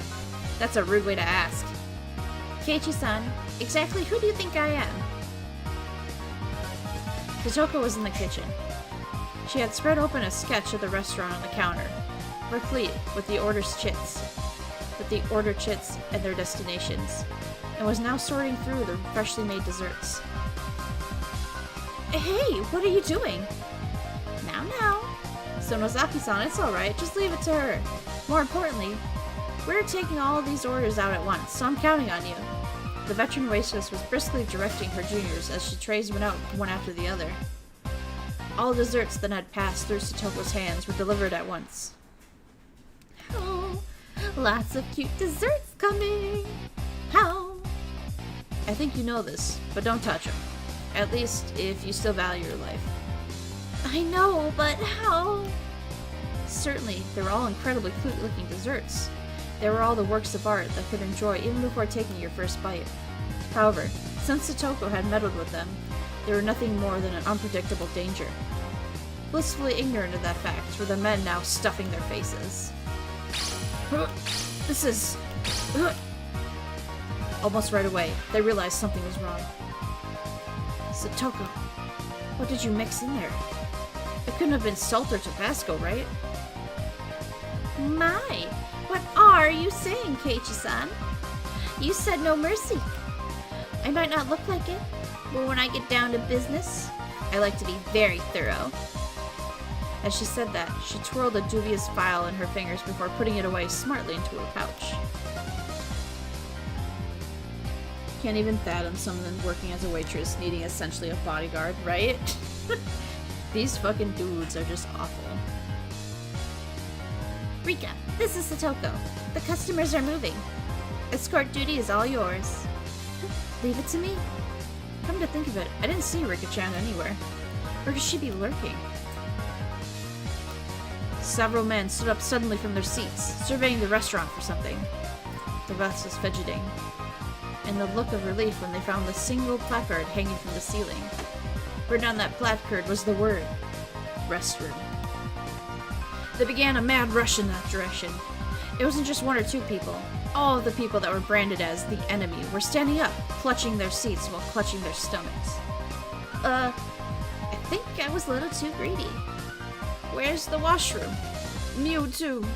That's a rude way to ask. Keiichi-san, exactly who do you think I am? Satoko was in the kitchen. She had spread open a sketch of the restaurant on the counter, replete with the order chits and their destinations, and was now sorting through the freshly made desserts. Hey, what are you doing? Now. Sonozaki-san, it's alright, just leave it to her. More importantly, we're taking all of these orders out at once, so I'm counting on you. The veteran waitress was briskly directing her juniors as she trays went out one after the other. All desserts that had passed through Satoko's hands were delivered at once. Oh, lots of cute desserts coming. How? I think you know this, but don't touch them. At least, if you still value your life. I know, but how? Certainly, they were all incredibly cute-looking desserts. They were all the works of art that could enjoy even before taking your first bite. However, since Satoko had meddled with them, they were nothing more than an unpredictable danger. Blissfully ignorant of that fact were the men now stuffing their faces. This is... Almost right away, they realized something was wrong. Satoko, what did you mix in there? It couldn't have been salt or Tabasco, right? My, what are you saying, Keiichi-san? You said no mercy. I might not look like it, but when I get down to business, I like to be very thorough. As she said that, she twirled a dubious file in her fingers before putting it away smartly into her pouch. Can't even fathom someone working as a waitress needing essentially a bodyguard, right? These fucking dudes are just awful. Rika, this is Satoko. The customers are moving. Escort duty is all yours. Leave it to me. Come to think of it, I didn't see Rika-chan anywhere. Where could she be lurking? Several men stood up suddenly from their seats, surveying the restaurant for something. The rest was fidgeting, and the look of relief when they found the single placard hanging from the ceiling. Written on that placard was the word, restroom. They began a mad rush in that direction. It wasn't just 1 or 2 people. All of the people that were branded as the enemy were standing up, clutching their seats while clutching their stomachs. I think I was a little too greedy. Where's the washroom? Mewtwo.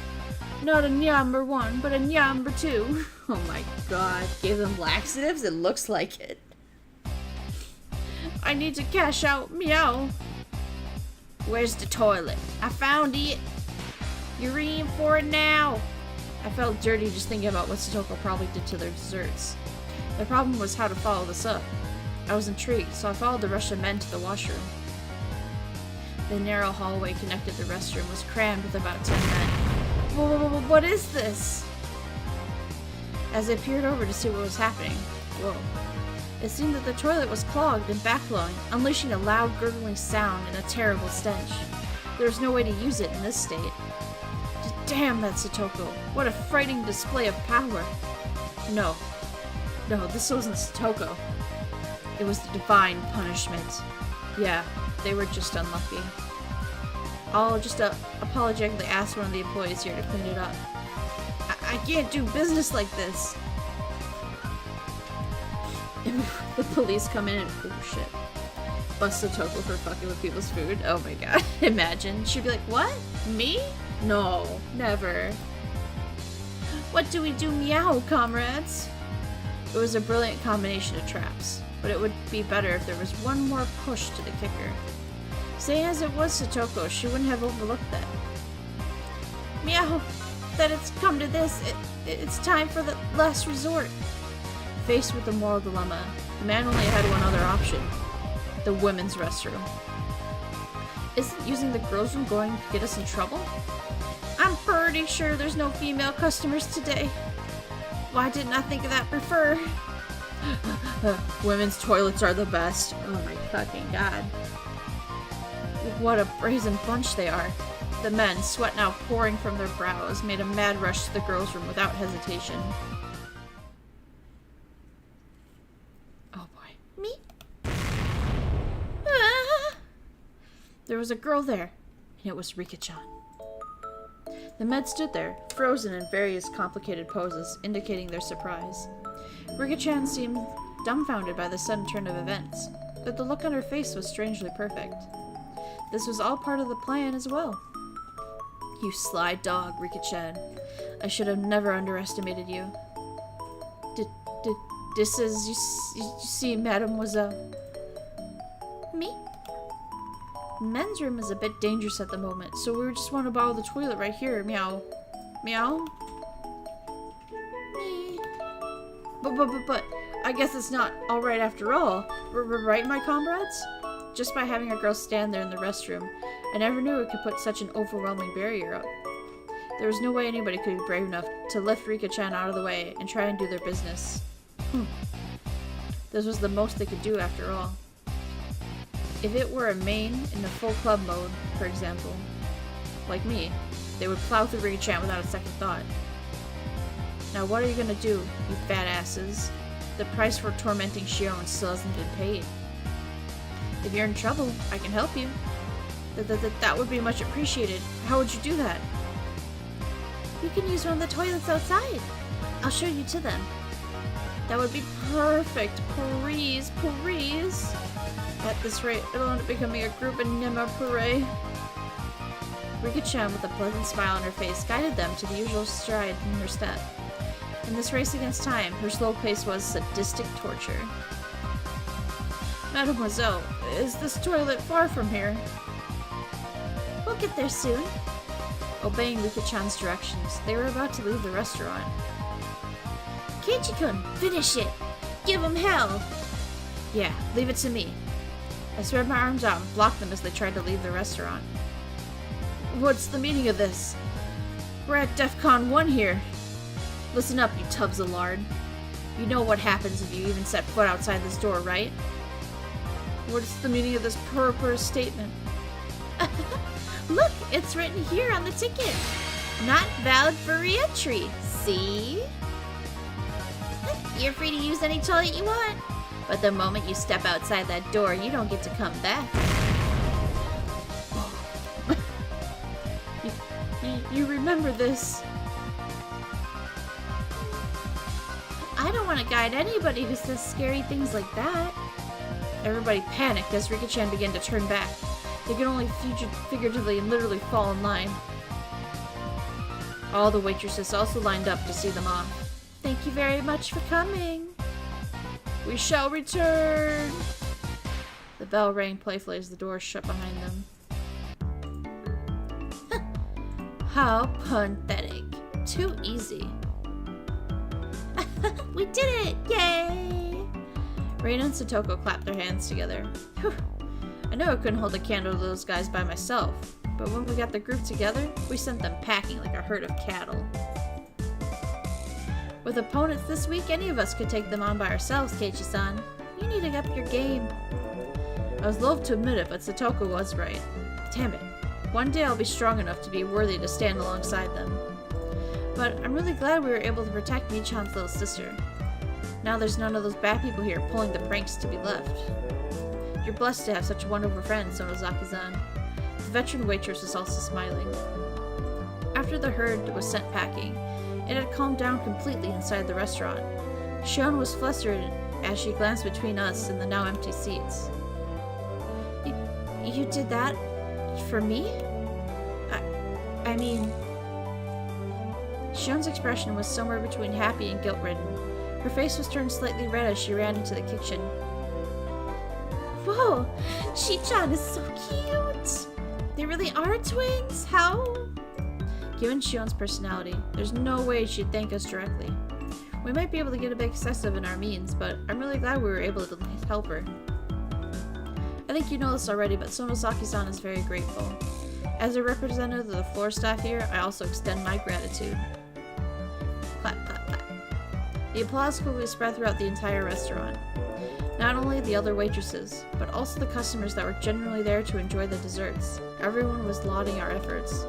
Not a number 1, but a number 2. Oh my god. Gave them laxatives? It looks like it. I need to cash out. Meow. Where's the toilet? I found it. You're in for it now. I felt dirty just thinking about what Satoko probably did to their desserts. The problem was how to follow this up. I was intrigued, so I followed the rush of men to the washroom. The narrow hallway connected the restroom was crammed with about 10 men. Whoa, what is this? As I peered over to see what was happening, whoa. It seemed that the toilet was clogged and backflowing, unleashing a loud gurgling sound and a terrible stench. There was no way to use it in this state. Damn that Satoko. What a frightening display of power. No, this wasn't Satoko. It was the divine punishment. Yeah, they were just unlucky. I'll just apologetically ask one of the employees here to clean it up. I can't do business like this. The police come in and oh shit. Bust Satoko for fucking with people's food. Oh my god. Imagine. She'd be like, what? Me? No, never. What do we do, meow, comrades? It was a brilliant combination of traps, but it would be better if there was one more push to the kicker. Saying as it was Satoko, she wouldn't have overlooked that. Meow, that it's come to this, it's time for the last resort. Faced with the moral dilemma, the man only had one other option. The women's restroom. Isn't using the girls' room going to get us in trouble? I'm pretty sure there's no female customers today. Why didn't I think of that before? Women's toilets are the best. Oh my fucking god. What a brazen bunch they are. The men, sweat now pouring from their brows, made a mad rush to the girls' room without hesitation. Oh boy. Me? Ah! There was a girl there, and it was Rika-chan. The men stood there, frozen in various complicated poses, indicating their surprise. Rika-chan seemed dumbfounded by the sudden turn of events, but the look on her face was strangely perfect. This was all part of the plan as well. You sly dog, Rika-chan. I should have never underestimated you. This is, you see, mademoiselle. Me? Men's room is a bit dangerous at the moment, so we just want to borrow the toilet right here. Meow. Meow? Me. But, I guess it's not alright after all. Right, my comrades? Just by having a girl stand there in the restroom, I never knew it could put such an overwhelming barrier up. There was no way anybody could be brave enough to lift Rika-chan out of the way and try and do their business. This was the most they could do after all. If it were a main in the full club mode, for example, like me, they would plow through Rika-chan without a second thought. Now what are you gonna do, you fat asses? The price for tormenting Shion still hasn't been paid. If you're in trouble, I can help you. That would be much appreciated. How would you do that? You can use one of the toilets outside. I'll show you to them. That would be perfect. Please. At this rate, it'll end up becoming a group anima parade. Rika-chan, with a pleasant smile on her face, guided them to the usual stride in her step. In this race against time, her slow pace was sadistic torture. Mademoiselle, is this toilet far from here? We'll get there soon. Obeying Rika-chan's directions, they were about to leave the restaurant. Keiichi-kun, finish it! Give him hell! Yeah, leave it to me. I spread my arms out and blocked them as they tried to leave the restaurant. What's the meaning of this? We're at DEFCON 1 here. Listen up, you tubs of lard. You know what happens if you even set foot outside this door, right? What's the meaning of this purpose statement? Look, it's written here on the ticket. Not valid for re-entry. See? You're free to use any toilet you want. But the moment you step outside that door, you don't get to come back. You remember this. I don't want to guide anybody who says scary things like that. Everybody panicked as Rika-chan began to turn back. They could only figuratively and literally fall in line. All the waitresses also lined up to see them off. Thank you very much for coming. We shall return. The bell rang playfully as the door shut behind them. How pathetic. Too easy. We did it! Yay! Reina and Satoko clapped their hands together. Whew. I know I couldn't hold a candle to those guys by myself, but when we got the group together, we sent them packing like a herd of cattle. With opponents this week, any of us could take them on by ourselves, Keiichi-san. You need to up your game. I was loath to admit it, but Satoko was right. Damn it. One day I'll be strong enough to be worthy to stand alongside them. But I'm really glad we were able to protect Michan's little sister. Now there's none of those bad people here pulling the pranks to be left. You're blessed to have such a wonderful friend, Sonozaki-san. The veteran waitress was also smiling. After the herd was sent packing, it had calmed down completely inside the restaurant. Shion was flustered as she glanced between us and the now empty seats. You did that? For me? I mean... Shion's expression was somewhere between happy and guilt-ridden. Her face was turned slightly red as she ran into the kitchen. Whoa! Shi-chan is so cute! They really are twins? How? Given Shion's personality, there's no way she'd thank us directly. We might be able to get a bit excessive in our means, but I'm really glad we were able to help her. I think you know this already, but Sonozaki-san is very grateful. As a representative of the floor staff here, I also extend my gratitude. Clap, clap, clap. The applause quickly spread throughout the entire restaurant. Not only the other waitresses, but also the customers that were genuinely there to enjoy the desserts. Everyone was lauding our efforts.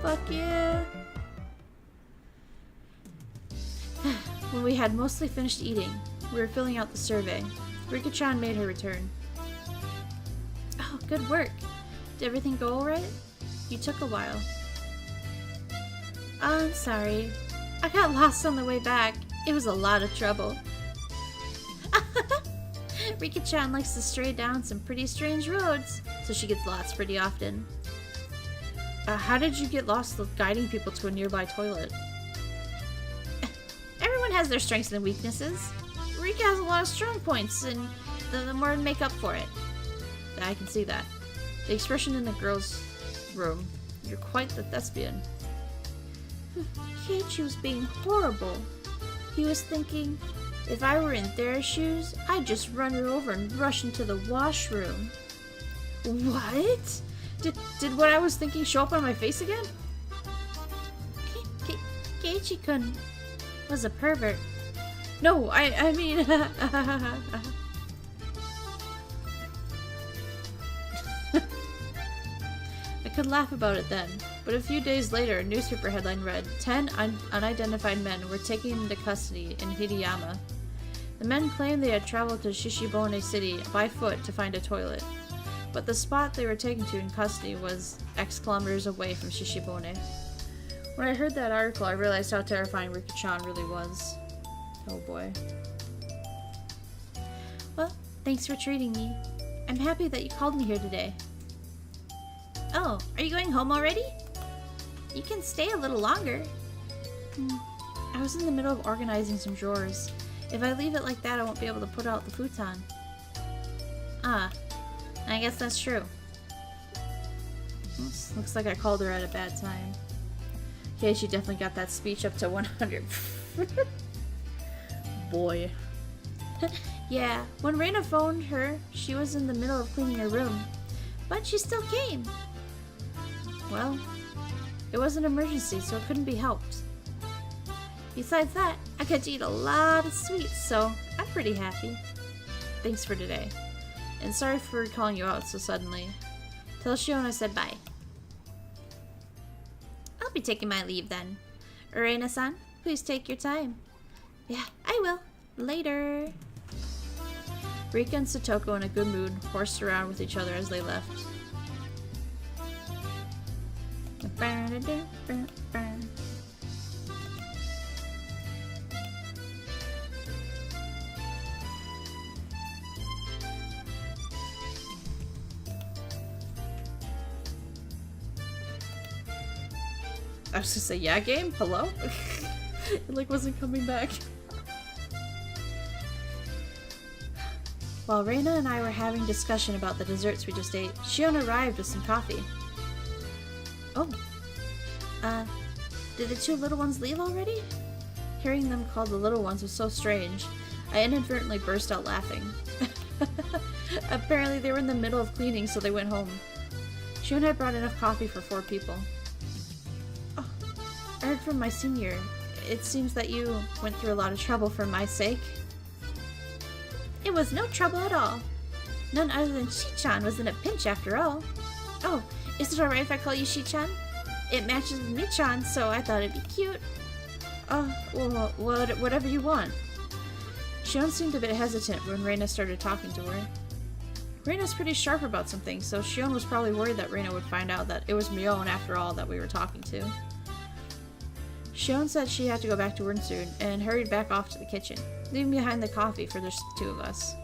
Fuck yeah! When we had mostly finished eating, we were filling out the survey. Rika-chan made her return. Oh, good work. Did everything go alright? You took a while. I'm sorry. I got lost on the way back. It was a lot of trouble. Rika-chan likes to stray down some pretty strange roads, so she gets lost pretty often. How did you get lost guiding people to a nearby toilet? Everyone has their strengths and weaknesses. Rika has a lot of strong points, and the more to make up for it. I can see that. The expression in the girl's room. You're quite the thespian. Keiichi was being horrible. He was thinking, if I were in their shoes, I'd just run her over and rush into the washroom. What? Did what I was thinking show up on my face again? Keiichi-kun was a pervert. No, I mean... I could laugh about it then, but a few days later, a newspaper headline read, 10 unidentified men were taken into custody in Hideyama. The men claimed they had traveled to Shishibone City by foot to find a toilet, but the spot they were taken to in custody was X kilometers away from Shishibone. When I heard that article, I realized how terrifying Rika-chan really was. Oh boy. Well, thanks for treating me. I'm happy that you called me here today. Oh, are you going home already? You can stay a little longer. I was in the middle of organizing some drawers. If I leave it like that, I won't be able to put out the futon. Ah, I guess that's true. Oops, looks like I called her at a bad time. Okay, she definitely got that speech up to 100. Boy. Yeah, when Reina phoned her, she was in the middle of cleaning her room. But she still came. Well, it was an emergency, so it couldn't be helped. Besides that, I got to eat a lot of sweets, so I'm pretty happy. Thanks for today. And sorry for calling you out so suddenly. Tell Shion I said bye. I'll be taking my leave then. Reina-san, please take your time. Yeah, I will. Later. Rika and Satoko, in a good mood, horsed around with each other as they left. I was gonna say, yeah, game? Hello? It like wasn't coming back. While Reina and I were having discussion about the desserts we just ate, Shion arrived with some coffee. Oh. Did the two little ones leave already? Hearing them called the little ones was so strange. I inadvertently burst out laughing. Apparently they were in the middle of cleaning, so they went home. Shion had brought enough coffee for 4 people. Oh, I heard from my senior. It seems that you went through a lot of trouble for my sake. It was no trouble at all. None other than Shi-chan was in a pinch after all. Oh, is it alright if I call you Shi-chan? It matches with Mi-chan, so I thought it'd be cute. Well, whatever you want. Shion seemed a bit hesitant when Reina started talking to her. Reina's pretty sharp about some things, so Shion was probably worried that Reina would find out that it was Mion after all that we were talking to. Shion said she had to go back to work soon, and hurried back off to the kitchen, leaving behind the coffee for the 2 of us.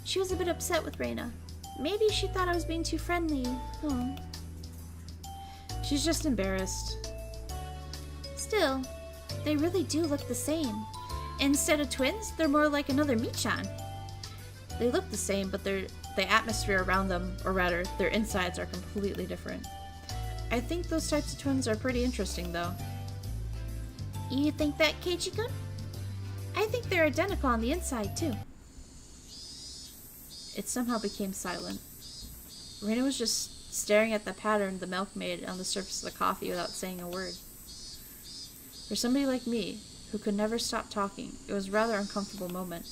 She was a bit upset with Reina. Maybe she thought I was being too friendly. Oh. She's just embarrassed. Still, they really do look the same. Instead of twins, they're more like another Mi-chan. They look the same, but the atmosphere around them, or rather, their insides are completely different. I think those types of twins are pretty interesting, though. You think that, Keiichi-kun? I think they're identical on the inside, too. It somehow became silent. Reina was just staring at the pattern the milk made on the surface of the coffee without saying a word. For somebody like me, who could never stop talking, it was a rather uncomfortable moment.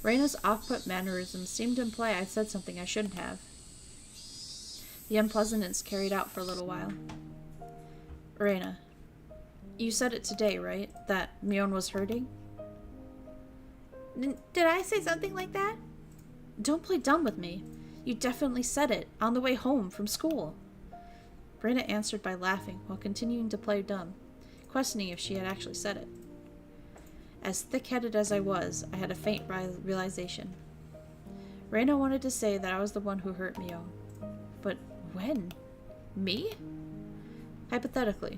Reina's off-put mannerisms seemed to imply I said something I shouldn't have. The unpleasantness carried out for a little while. Reina, you said it today, right? That Mion was hurting? Did I say something like that? Don't play dumb with me. You definitely said it, on the way home from school. Reina answered by laughing, while continuing to play dumb, questioning if she had actually said it. As thick-headed as I was, I had a faint realization. Reina wanted to say that I was the one who hurt Mion. But when? Me? Hypothetically,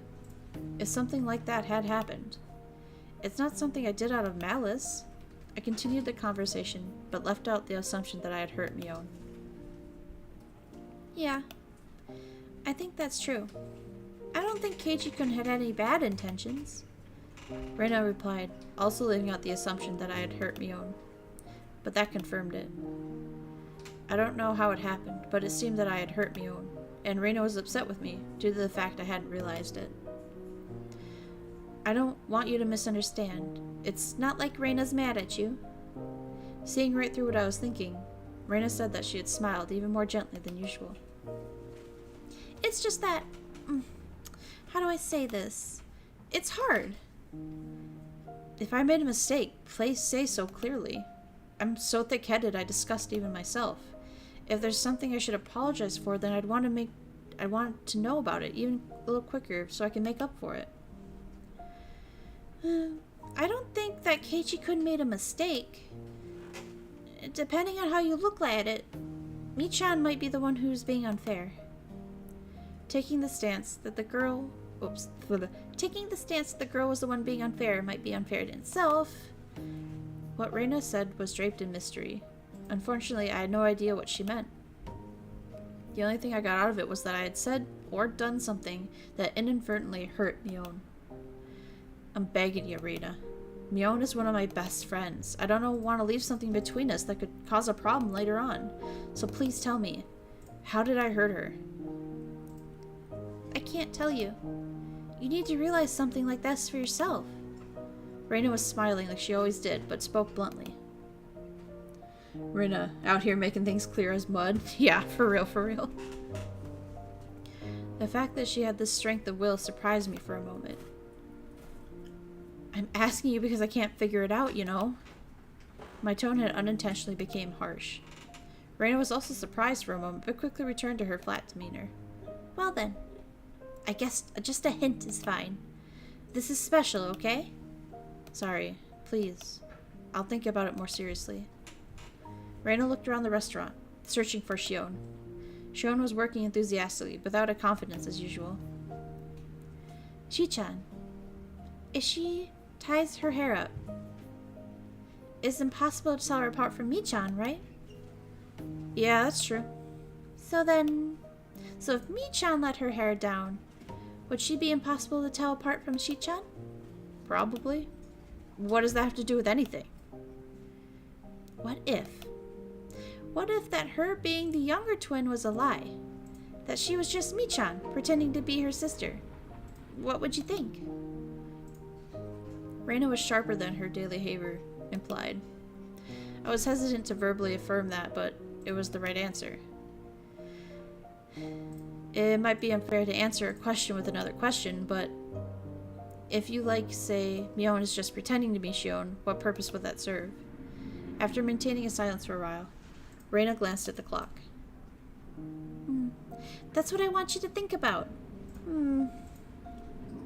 if something like that had happened. It's not something I did out of malice. I continued the conversation, but left out the assumption that I had hurt Mion. Yeah, I think that's true. I don't think Keiichi-kun had any bad intentions. Reina replied, also leaving out the assumption that I had hurt Mion. But that confirmed it. I don't know how it happened, but it seemed that I had hurt Mion, and Reina was upset with me due to the fact I hadn't realized it. I don't want you to misunderstand. It's not like Reina's mad at you. Seeing right through what I was thinking, Reina said that she had smiled even more gently than usual. It's just that... how do I say this? It's hard. If I made a mistake, please say so clearly. I'm so thick-headed I disgust even myself. If there's something I should apologize for, then I'd want to know about it even a little quicker so I can make up for it. I don't think that Keiichi-kun made a mistake. Depending on how you look at it, Mi-chan might be the one who's being unfair. Taking the stance that the girl was the one being unfair might be unfair to itself. What Reina said was draped in mystery. Unfortunately, I had no idea what she meant. The only thing I got out of it was that I had said or done something that inadvertently hurt Mion. I'm begging you, Reina. Mion is one of my best friends. I don't want to leave something between us that could cause a problem later on. So please tell me, how did I hurt her? I can't tell you. You need to realize something like this for yourself. Reina was smiling like she always did, but spoke bluntly. Reina, out here making things clear as mud? Yeah, for real, for real. The fact that she had this strength of will surprised me for a moment. I'm asking you because I can't figure it out, you know? My tone had unintentionally become harsh. Reina was also surprised for a moment, but quickly returned to her flat demeanor. Well then, I guess just a hint is fine. This is special, okay? Sorry, please. I'll think about it more seriously. Reina looked around the restaurant, searching for Shion. Shion was working enthusiastically, without a confidence as usual. Shi-chan, if she ties her hair up, it's impossible to tell her apart from Mi-chan, right? Yeah, that's true. So if Mi-chan let her hair down, would she be impossible to tell apart from Shi-chan? Probably. What does that have to do with anything? What if? What if that her being the younger twin was a lie? That she was just Mi-chan, pretending to be her sister? What would you think? Reina was sharper than her daily behavior implied. I was hesitant to verbally affirm that, but it was the right answer. It might be unfair to answer a question with another question, but if you say, Mion is just pretending to be Shion, what purpose would that serve? After maintaining a silence for a while, Reina glanced at the clock. That's what I want you to think about.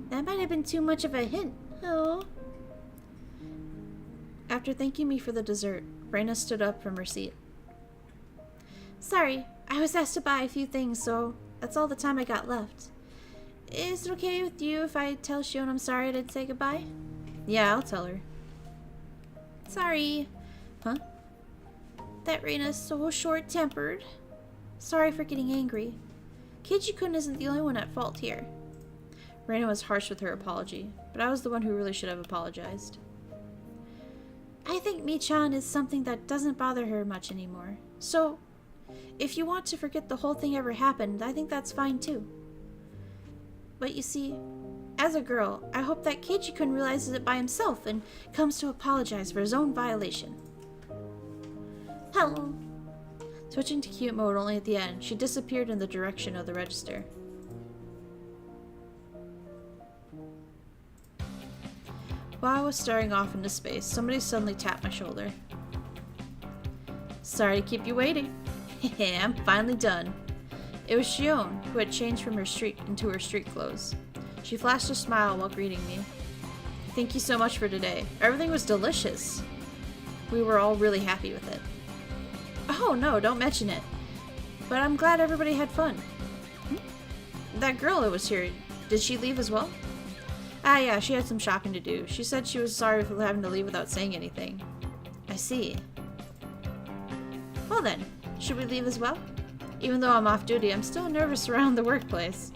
That might have been too much of a hint. Oh. After thanking me for the dessert, Reina stood up from her seat. Sorry, I was asked to buy a few things, so that's all the time I got left. Is it okay with you if I tell Shion I'm sorry I didn't say goodbye? Yeah, I'll tell her. Sorry. Huh? That Reina's so short-tempered. Sorry for getting angry. Keiji-kun isn't the only one at fault here. Reina was harsh with her apology, but I was the one who really should have apologized. I think Mi-chan is something that doesn't bother her much anymore. So, if you want to forget the whole thing ever happened, I think that's fine too. But you see, as a girl, I hope that Keiji-kun realizes it by himself and comes to apologize for his own violation. Hello. Switching to cute mode only at the end, she disappeared in the direction of the register. While I was staring off into space, somebody suddenly tapped my shoulder. Sorry to keep you waiting. Hehe, I'm finally done. It was Shion, who had changed from her into her street clothes. She flashed a smile while greeting me. Thank you so much for today. Everything was delicious. We were all really happy with it. Oh no, don't mention it. But I'm glad everybody had fun. That girl that was here, did she leave as well? Ah yeah, she had some shopping to do. She said she was sorry for having to leave without saying anything. I see. Well then, should we leave as well? Even though I'm off duty, I'm still nervous around the workplace.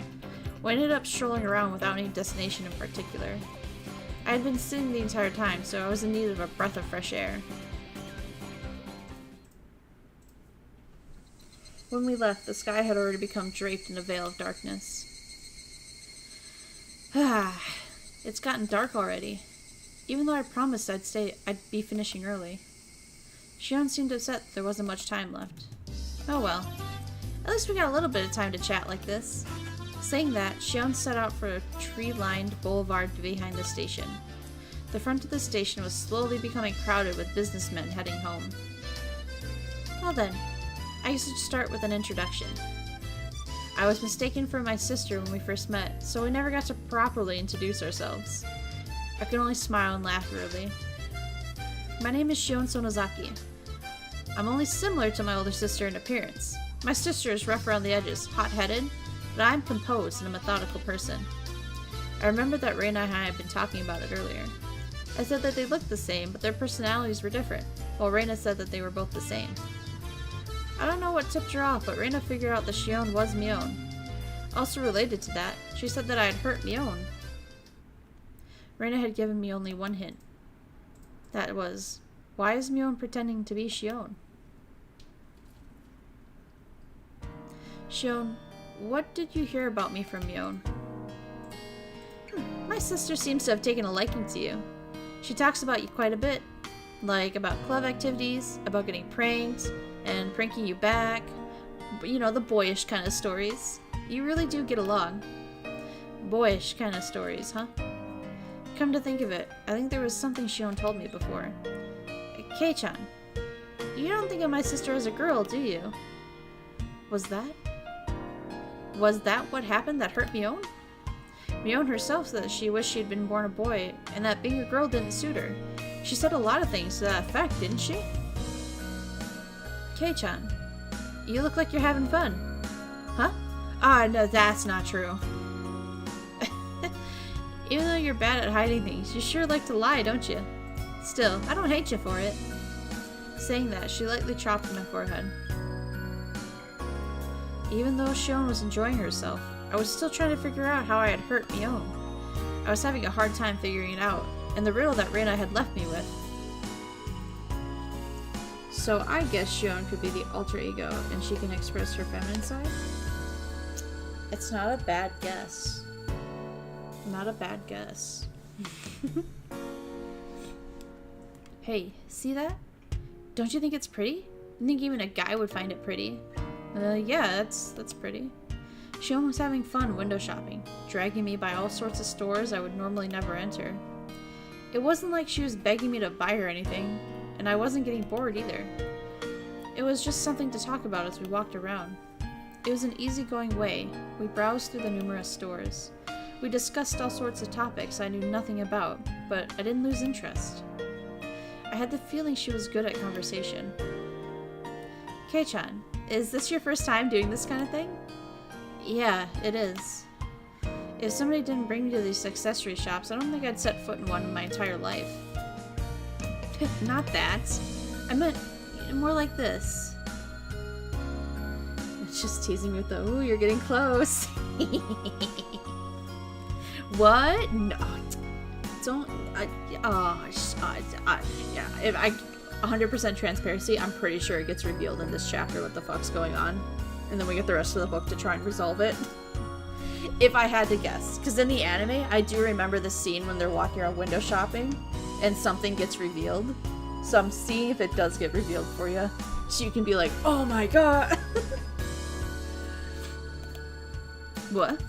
We ended up strolling around without any destination in particular. I had been sitting the entire time, so I was in need of a breath of fresh air. When we left, the sky had already become draped in a veil of darkness. It's gotten dark already. Even though I promised I'd be finishing early. Shion seemed upset there wasn't much time left. Oh well. At least we got a little bit of time to chat like this. Saying that, Shion set out for a tree-lined boulevard behind the station. The front of the station was slowly becoming crowded with businessmen heading home. Well then, I used to start with an introduction. I was mistaken for my sister when we first met, so we never got to properly introduce ourselves. I could only smile and laugh weirdly. My name is Shion Sonozaki. I'm only similar to my older sister in appearance. My sister is rough around the edges, hot-headed, but I'm composed and a methodical person. I remembered that Reina and I had been talking about it earlier. I said that they looked the same, but their personalities were different, while Reina said that they were both the same. I don't know what tipped her off, but Reina figured out that Shion was Mion. Also related to that, she said that I had hurt Mion. Reina had given me only one hint. That was, why is Mion pretending to be Shion? Shion, what did you hear about me from Mion? My sister seems to have taken a liking to you. She talks about you quite a bit. Like about club activities, about getting pranked, and pranking you back. You know, the boyish kind of stories. You really do get along. Boyish kind of stories, huh? Come to think of it, I think there was something Shion told me before. Kei-chan, you don't think of my sister as a girl, do you? Was that what happened that hurt Mion? Mion herself said that she wished she had been born a boy, and that being a girl didn't suit her. She said a lot of things to that effect, didn't she? Kei-chan, you look like you're having fun. Huh? Ah, no, that's not true. Even though you're bad at hiding things, you sure like to lie, don't you? Still, I don't hate you for it. Saying that, she lightly chopped my forehead. Even though Shion was enjoying herself, I was still trying to figure out how I had hurt Mion. I was having a hard time figuring it out, and the riddle that Reina had left me with. So I guess Shion could be the alter ego, and she can express her feminine side? It's not a bad guess. Not a bad guess. Hey, see that? Don't you think it's pretty? I think even a guy would find it pretty. Yeah, that's pretty. Shion was having fun window shopping, dragging me by all sorts of stores I would normally never enter. It wasn't like she was begging me to buy her anything, and I wasn't getting bored either. It was just something to talk about as we walked around. It was an easygoing way. We browsed through the numerous stores. We discussed all sorts of topics I knew nothing about, but I didn't lose interest. I had the feeling she was good at conversation. Kei-chan, is this your first time doing this kind of thing? Yeah, it is. If somebody didn't bring me to these accessory shops, I don't think I'd set foot in one in my entire life. Not that. I meant more like this. It's just teasing me with the, ooh, you're getting close. What? No. Don't. Yeah. If I 100% transparency, I'm pretty sure it gets revealed in this chapter what the fuck's going on. And then we get the rest of the book to try and resolve it. If I had to guess. Because in the anime, I do remember the scene when they're walking around window shopping and something gets revealed. So I'm seeing if it does get revealed for you. So you can be like, oh my god. What?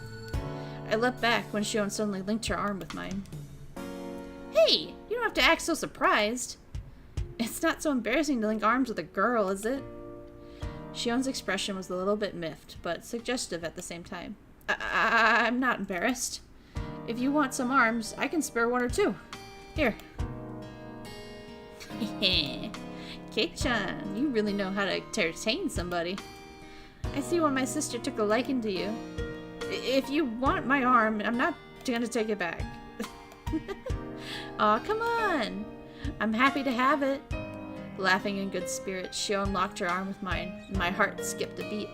I leapt back when Shion suddenly linked her arm with mine. Hey, you don't have to act so surprised. It's not so embarrassing to link arms with a girl, is it? Shion's expression was a little bit miffed, but suggestive at the same time. I'm not embarrassed. If you want some arms, I can spare one or two. Here. Kei-chan, you really know how to entertain somebody. I see why my sister took a liking to you. If you want my arm, I'm not gonna take it back. Aw, come on. I'm happy to have it. Laughing in good spirits, Shion locked her arm with mine, and my heart skipped a beat.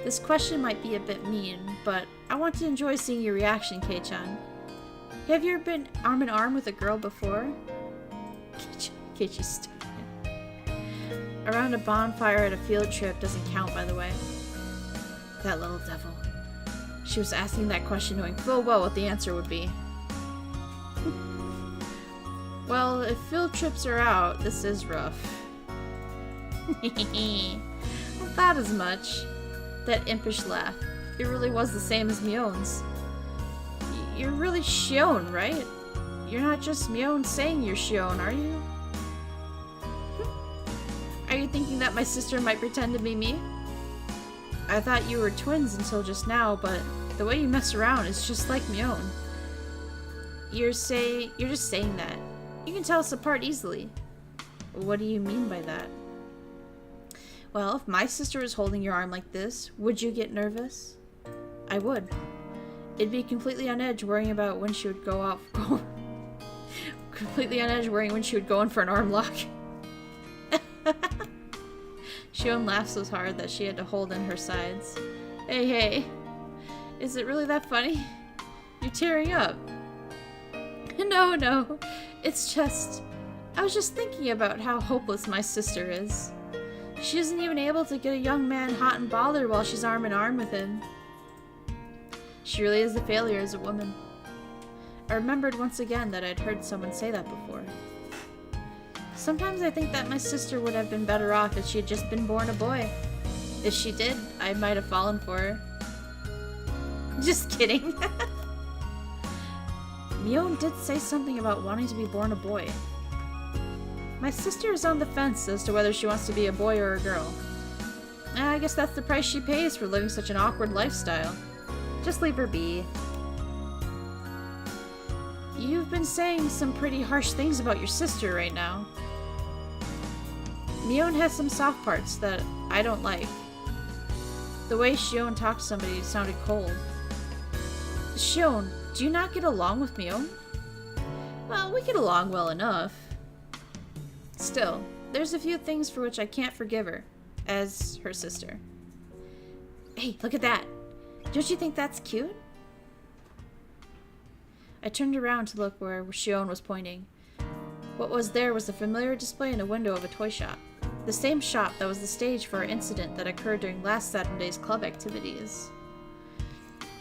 This question might be a bit mean, but I want to enjoy seeing your reaction, Kei-chan. Have you ever been arm in arm with a girl before? Keiichi's stupid. Around a bonfire at a field trip doesn't count, by the way. That little devil. She was asking that question knowing full well what the answer would be. Well, if field trips are out, this is rough. I thought as much. That impish laugh. It really was the same as Mion's. You're really Shion, right? You're not just Mion saying you're Shion, are you? Are you thinking that my sister might pretend to be me? I thought you were twins until just now, but the way you mess around is just like Mion. You're just saying that. You can tell us apart easily. What do you mean by that? Well, if my sister was holding your arm like this, would you get nervous? I would. It'd be completely on edge worrying about when she would go completely on edge worrying when she would go in for an arm lock. Shion laughed so hard that she had to hold in her sides. Hey. Is it really that funny? You're tearing up. No. It's just... I was just thinking about how hopeless my sister is. She isn't even able to get a young man hot and bothered while she's arm in arm with him. She really is a failure as a woman. I remembered once again that I'd heard someone say that before. Sometimes I think that my sister would have been better off if she had just been born a boy. If she did, I might have fallen for her. Just kidding. Mion did say something about wanting to be born a boy. My sister is on the fence as to whether she wants to be a boy or a girl. I guess that's the price she pays for living such an awkward lifestyle. Just leave her be. You've been saying some pretty harsh things about your sister right now. Mion has some soft parts that I don't like. The way Shion talked to somebody sounded cold. Shion, do you not get along with Mion? Well, we get along well enough. Still, there's a few things for which I can't forgive her, as her sister. Hey, look at that! Don't you think that's cute? I turned around to look where Shion was pointing. What was there was a familiar display in a window of a toy shop. The same shop that was the stage for an incident that occurred during last Saturday's club activities.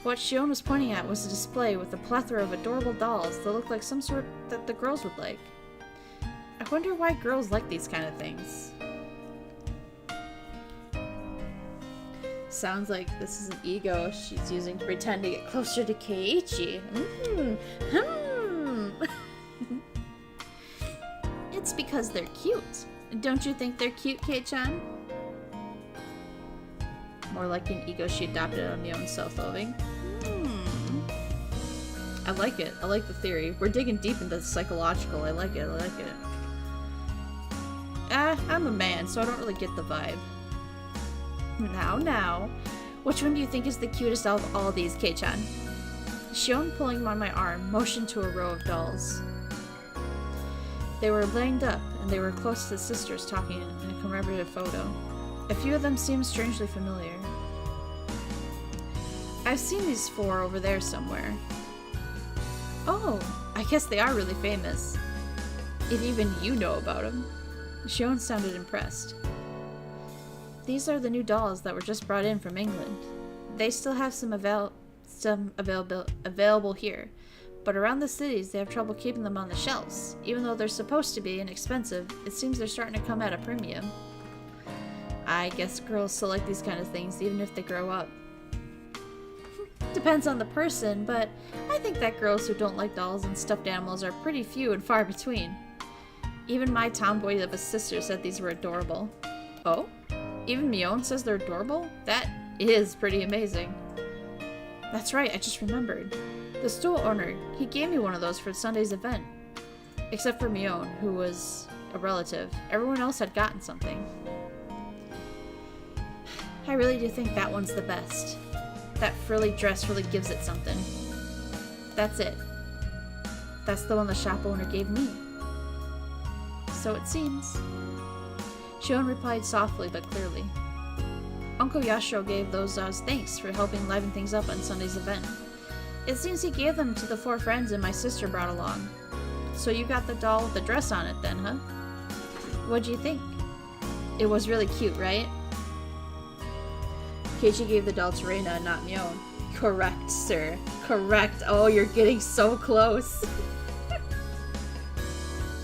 What Shion was pointing at was a display with a plethora of adorable dolls that looked like some sort that the girls would like. I wonder why girls like these kind of things. Sounds like this is an ego she's using to pretend to get closer to Keiichi. It's because they're cute. Don't you think they're cute, Kei-chan? More like an ego she adopted on Mion's self-loathing. I like it. I like the theory. We're digging deep into the psychological. I like it. I like it. I'm a man, so I don't really get the vibe. Now. Which one do you think is the cutest out of all these, Kei-chan? Shion, pulling on my arm, motioned to a row of dolls. They were lined up, and they were close to the sisters talking in a commemorative photo. A few of them seemed strangely familiar. I've seen these four over there somewhere. Oh, I guess they are really famous. If even you know about them. Shion sounded impressed. These are the new dolls that were just brought in from England. They still have some available here, but around the cities they have trouble keeping them on the shelves. Even though they're supposed to be inexpensive, it seems they're starting to come at a premium. I guess girls still like these kind of things even if they grow up. Depends on the person, but I think that girls who don't like dolls and stuffed animals are pretty few and far between. Even my tomboy of a sister said these were adorable. Oh? Even Mion says they're adorable? That is pretty amazing. That's right, I just remembered. The store owner, he gave me one of those for Sunday's event. Except for Mion, who was a relative. Everyone else had gotten something. I really do think that one's the best. That frilly dress really gives it something. That's it. That's the one the shop owner gave me. So it seems. Shion replied softly but clearly. Uncle Yashiro gave those thanks for helping liven things up on Sunday's event. It seems he gave them to the four friends and my sister brought along. So you got the doll with the dress on it then, huh? What'd you think? It was really cute, right? Keiichi gave the doll to Reina, not Mion. Correct, sir. Correct. Oh, you're getting so close.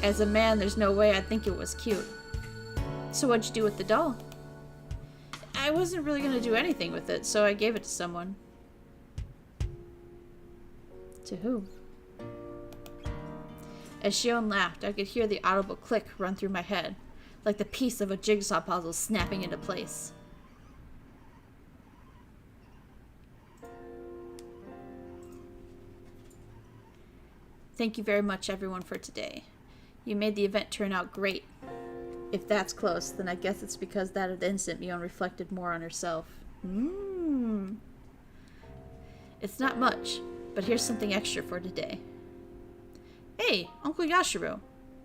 As a man, there's no way I'd think it was cute. So what'd you do with the doll? I wasn't really gonna do anything with it, so I gave it to someone. To who? As Shion laughed, I could hear the audible click run through my head, like the piece of a jigsaw puzzle snapping into place. Thank you very much, everyone, for today. You made the event turn out great. If that's close, then I guess it's because that instant Mion reflected more on herself. It's not much, but here's something extra for today. Hey, Uncle Yashiro,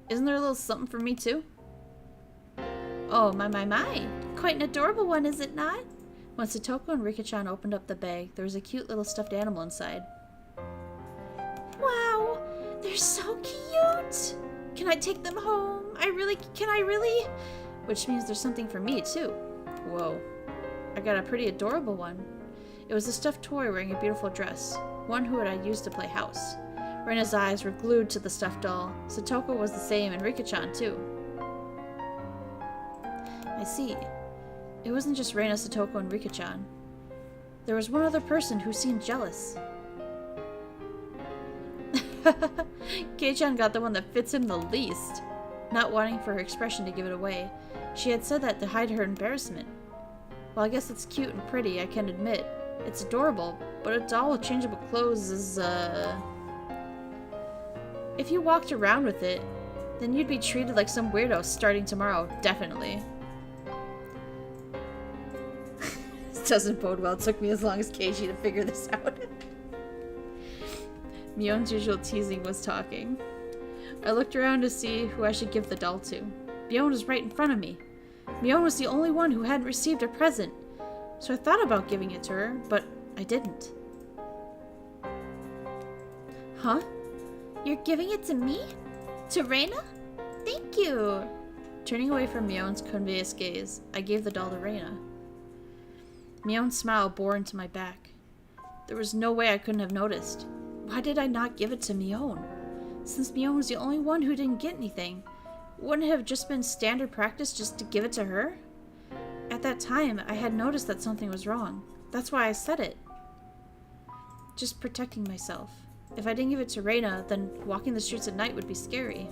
isn't there a little something for me too? Oh, my. Quite an adorable one, is it not? When Satoko and Rika-chan opened up the bag, there was a cute little stuffed animal inside. Wow, they're so cute! Can I take them home? Can I really? Which means there's something for me, too. Whoa. I got a pretty adorable one. It was a stuffed toy wearing a beautiful dress. One who I used to play house. Reina's eyes were glued to the stuffed doll. Satoko was the same, and Rika-chan, too. I see. It wasn't just Reina, Satoko, and Rika-chan. There was one other person who seemed jealous. Kei-chan got the one that fits him the least. Not wanting for her expression to give it away, she had said that to hide her embarrassment. Well, I guess it's cute and pretty, I can admit. It's adorable, but a doll with changeable clothes is, If you walked around with it, then you'd be treated like some weirdo starting tomorrow, definitely. Doesn't bode well. It took me as long as Keiji to figure this out. Mion's usual teasing was talking. I looked around to see who I should give the doll to. Mion was right in front of me. Mion was the only one who hadn't received a present, so I thought about giving it to her, but I didn't. Huh? You're giving it to me? To Reina? Thank you! Turning away from Mion's conveous gaze, I gave the doll to Reina. Mion's smile bore into my back. There was no way I couldn't have noticed. Why did I not give it to Mion? Since Mion was the only one who didn't get anything, wouldn't it have just been standard practice just to give it to her? At that time, I had noticed that something was wrong. That's why I said it. Just protecting myself. If I didn't give it to Reina, then walking the streets at night would be scary.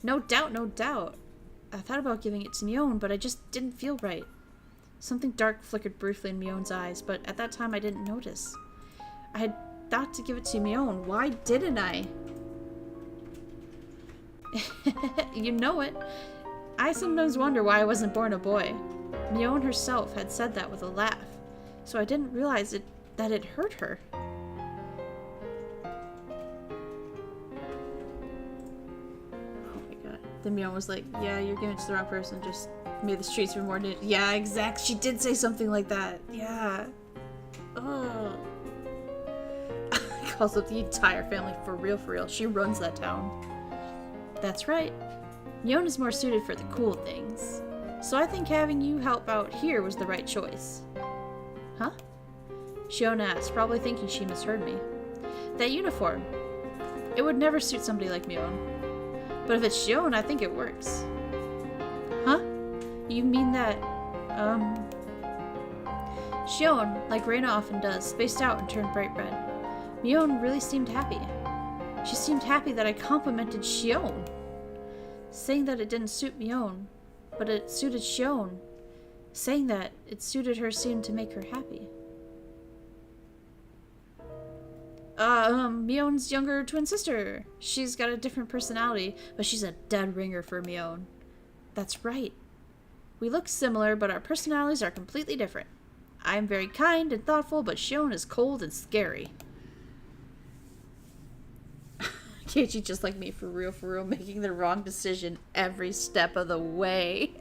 No doubt, no doubt. I thought about giving it to Mion, but I just didn't feel right. Something dark flickered briefly in Mion's eyes, but at that time I didn't notice. I had thought to give it to Mion. Why didn't I? You know it. I sometimes wonder why I wasn't born a boy. Mion herself had said that with a laugh, so I didn't realize that it hurt her. Then Mion was like, yeah, you're giving it to the wrong person, just made the streets for more yeah, exact. She did say something like that. Yeah. Ugh. Calls up the entire family for real, for real. She runs that town. That's right. Mion is more suited for the cool things. So I think having you help out here was the right choice. Huh? Shion asked, probably thinking she misheard me. That uniform. It would never suit somebody like Mion. But if it's Shion, I think it works. Huh? You mean that, Shion, like Reina often does, spaced out and turned bright red. Mion really seemed happy. She seemed happy that I complimented Shion. Saying that it didn't suit Mion, but it suited Shion. Saying that it suited her seemed to make her happy. Mion's younger twin sister. She's got a different personality, but she's a dead ringer for Mion. That's right. We look similar, but our personalities are completely different. I'm very kind and thoughtful, but Shion is cold and scary. Keiichi just like me, for real, making the wrong decision every step of the way.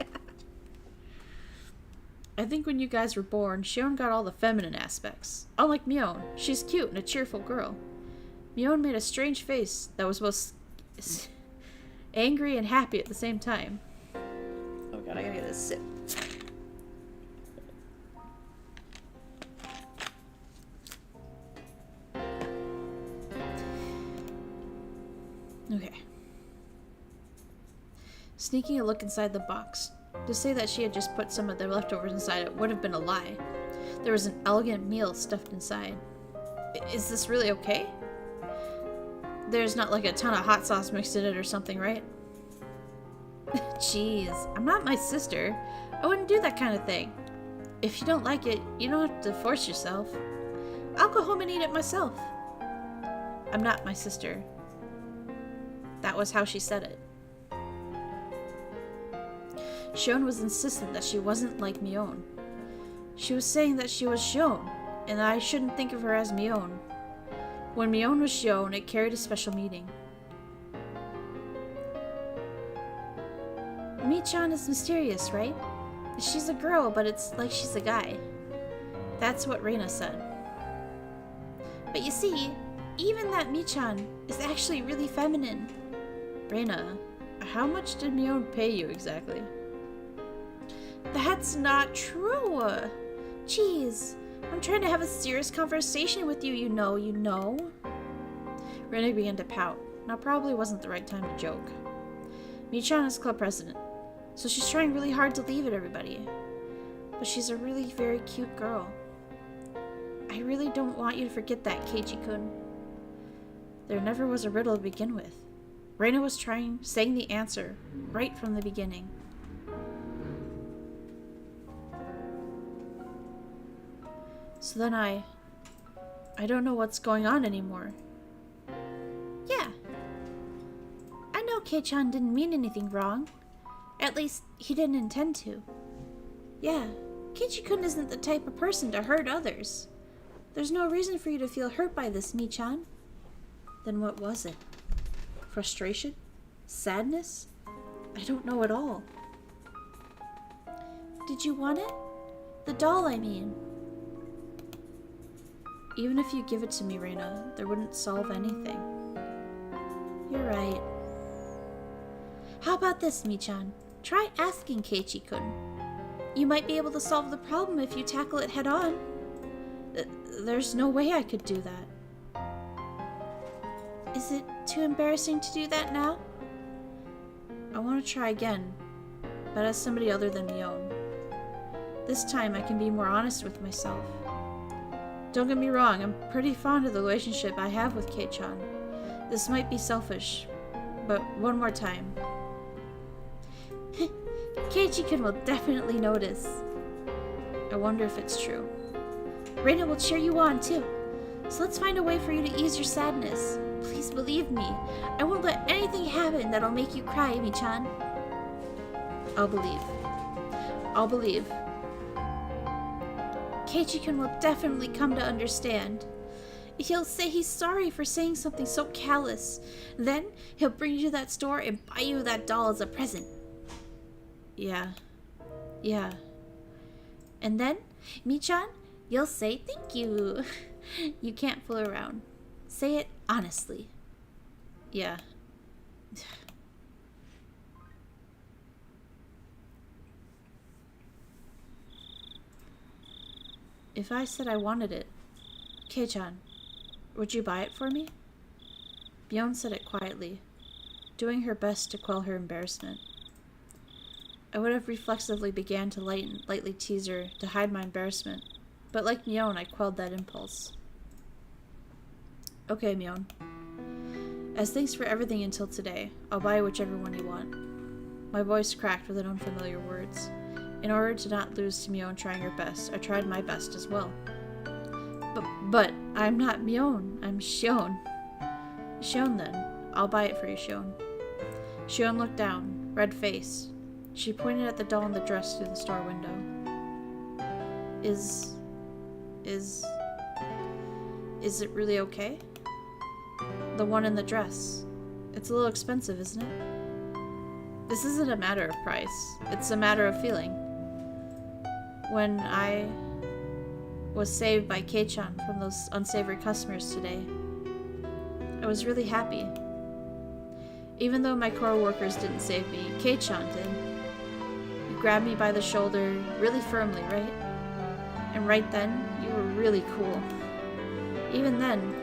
I think when you guys were born, Shion got all the feminine aspects. Unlike Mion, she's cute and a cheerful girl. Mion made a strange face that was both angry and happy at the same time. Oh god, I gotta get this sip. Okay. Sneaking a look inside the box. To say that she had just put some of the leftovers inside it would have been a lie. There was an elegant meal stuffed inside. Is this really okay? There's not like a ton of hot sauce mixed in it or something, right? Jeez, I'm not my sister. I wouldn't do that kind of thing. If you don't like it, you don't have to force yourself. I'll go home and eat it myself. I'm not my sister. That was how she said it. Shion was insistent that she wasn't like Mion. She was saying that she was Shion, and that I shouldn't think of her as Mion. When Mion was Shion, it carried a special meaning. Mi-chan is mysterious, right? She's a girl, but it's like she's a guy. That's what Reina said. But you see, even that Mi-chan is actually really feminine. Reina, how much did Mion pay you exactly? That's not true. Jeez, I'm trying to have a serious conversation with you, you know. Reina began to pout. Now probably wasn't the right time to joke. Mi-chan is club president, so she's trying really hard to leave it, everybody. But she's a really very cute girl. I really don't want you to forget that, Keiichi-kun. There never was a riddle to begin with. Reina was saying the answer right from the beginning. So then I don't know what's going on anymore. Yeah. I know Kei-chan didn't mean anything wrong. At least, he didn't intend to. Yeah, Keiichi-kun isn't the type of person to hurt others. There's no reason for you to feel hurt by this, Mi-chan. Then what was it? Frustration? Sadness? I don't know at all. Did you want it? The doll, I mean. Even if you give it to me, Reina, there wouldn't solve anything. You're right. How about this, Mi-chan? Try asking Keiichi-kun. You might be able to solve the problem if you tackle it head on. There's no way I could do that. Is it too embarrassing to do that now? I want to try again, but as somebody other than Mion. This time I can be more honest with myself. Don't get me wrong, I'm pretty fond of the relationship I have with Kei-chan. This might be selfish, but one more time. Keiichi-kun will definitely notice. I wonder if it's true. Reina will cheer you on too. So let's find a way for you to ease your sadness. Please believe me. I won't let anything happen that'll make you cry, Mi-chan. I'll believe. I'll believe. Keiichi-kun will definitely come to understand. He'll say he's sorry for saying something so callous. Then he'll bring you to that store and buy you that doll as a present. Yeah. And then, Mi-chan, you'll say thank you. You can't fool around. Say it honestly. Yeah. If I said I wanted it, Kei-chan, would you buy it for me? Bjorn said it quietly, doing her best to quell her embarrassment. I would have reflexively began to lightly tease her to hide my embarrassment, but like Mion, I quelled that impulse. Okay, Mion. As thanks for everything until today, I'll buy whichever one you want. My voice cracked with unfamiliar words. In order to not lose to Mion trying her best, I tried my best as well. But I'm not Mion, I'm Shion. Shion then. I'll buy it for you, Shion. Shion looked down, red-faced. She pointed at the doll in the dress through the store window. Is it really okay? The one in the dress. It's a little expensive, isn't it? This isn't a matter of price. It's a matter of feeling. When I was saved by Kei-chan from those unsavory customers today, I was really happy. Even though my co-workers didn't save me, Kei-chan did. You grabbed me by the shoulder really firmly, right? And right then, you were really cool. Even then,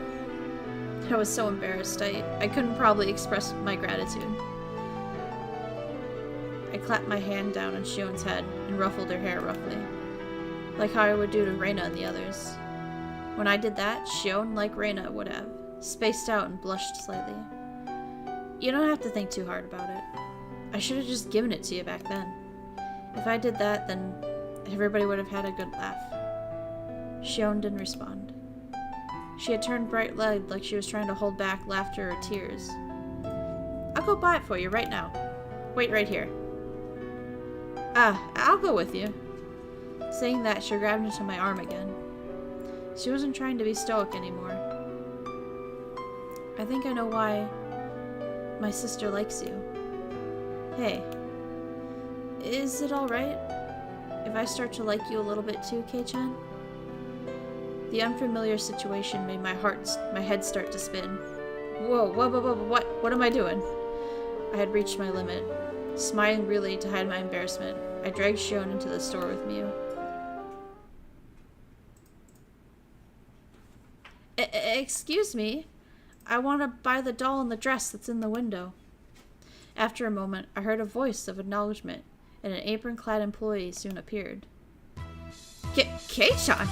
I was so embarrassed, I couldn't probably express my gratitude. I clapped my hand down on Shion's head and ruffled her hair roughly, like how I would do to Reina and the others. When I did that, Shion, like Reina would have, spaced out and blushed slightly. You don't have to think too hard about it. I should have just given it to you back then. If I did that, then everybody would have had a good laugh. Shion didn't respond. She had turned bright-eyed like she was trying to hold back laughter or tears. I'll go buy it for you right now. Wait right here. I'll go with you. Saying that, she grabbed into my arm again. She wasn't trying to be stoic anymore. I think I know why my sister likes you. Hey, is it alright if I start to like you a little bit too, Kei-chan? The unfamiliar situation made my head start to spin. Whoa, what am I doing? I had reached my limit. Smiling really to hide my embarrassment, I dragged Shion into the store with Miu. Excuse me, I want to buy the doll and the dress that's in the window. After a moment, I heard a voice of acknowledgement, and an apron-clad employee soon appeared. Kei-chan!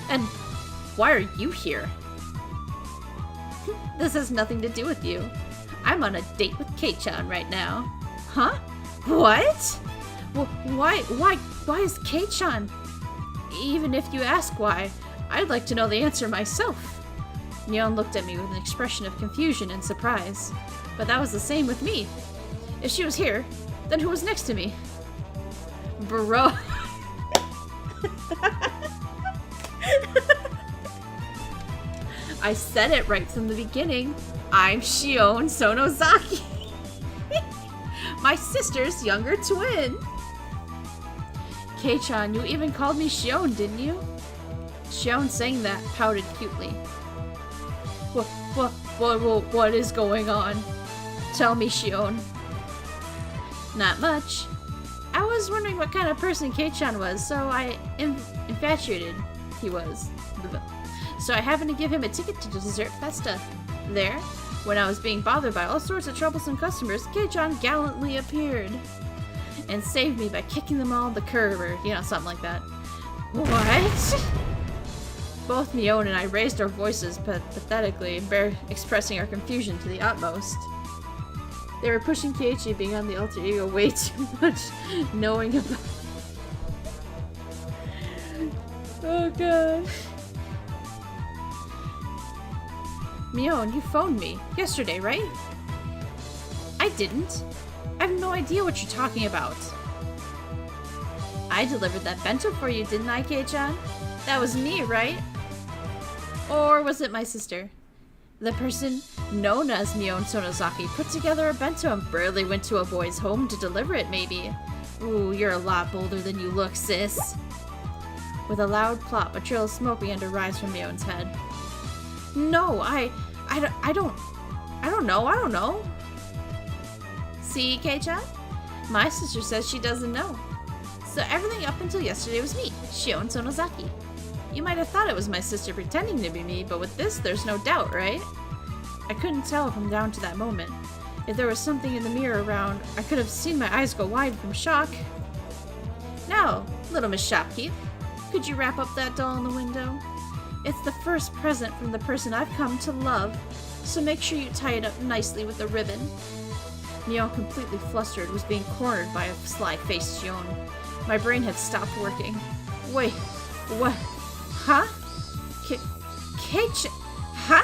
And why are you here? This has nothing to do with you. I'm on a date with Kei-chan right now. Huh? What? Why is Kei-chan? Even if you ask why, I'd like to know the answer myself. Mion looked at me with an expression of confusion and surprise. But that was the same with me. If she was here, then who was next to me? Bro. I said it right from the beginning. I'm Shion Sonozaki. My sister's younger twin. Kei-chan, you even called me Shion, didn't you? Shion saying that pouted cutely. What is going on? Tell me, Shion. Not much. I was wondering what kind of person Kei-chan was, so infatuated he was. So I happened to give him a ticket to the dessert festa. There, when I was being bothered by all sorts of troublesome customers, Kei-chan gallantly appeared and saved me by kicking them all on the curb or, something like that. What? Both Mion and I raised our voices pathetically, expressing our confusion to the utmost. They were pushing Keiichi being on the alter ego way too much, knowing about... Oh god. Mion, you phoned me yesterday, right? I didn't. I have no idea what you're talking about. I delivered that bento for you, didn't I, Kei-chan? That was me, right? Or was it my sister? The person known as Mion Sonozaki put together a bento and barely went to a boy's home to deliver it, maybe. Ooh, you're a lot bolder than you look, sis. With a loud plop, a trail of smoke began to rise from Mion's head. No, I don't know. See, Kei-chan? My sister says she doesn't know. So everything up until yesterday was me, Shion Sonozaki. You might have thought it was my sister pretending to be me, but with this, there's no doubt, right? I couldn't tell from down to that moment. If there was something in the mirror around, I could have seen my eyes go wide from shock. Now, little Miss Shopkeep, could you wrap up that doll in the window? It's the first present from the person I've come to love, so make sure you tie it up nicely with a ribbon. Mion, completely flustered, was being cornered by a sly-faced Shion. My brain had stopped working. Wait, what? Huh? Kei-chan? Huh?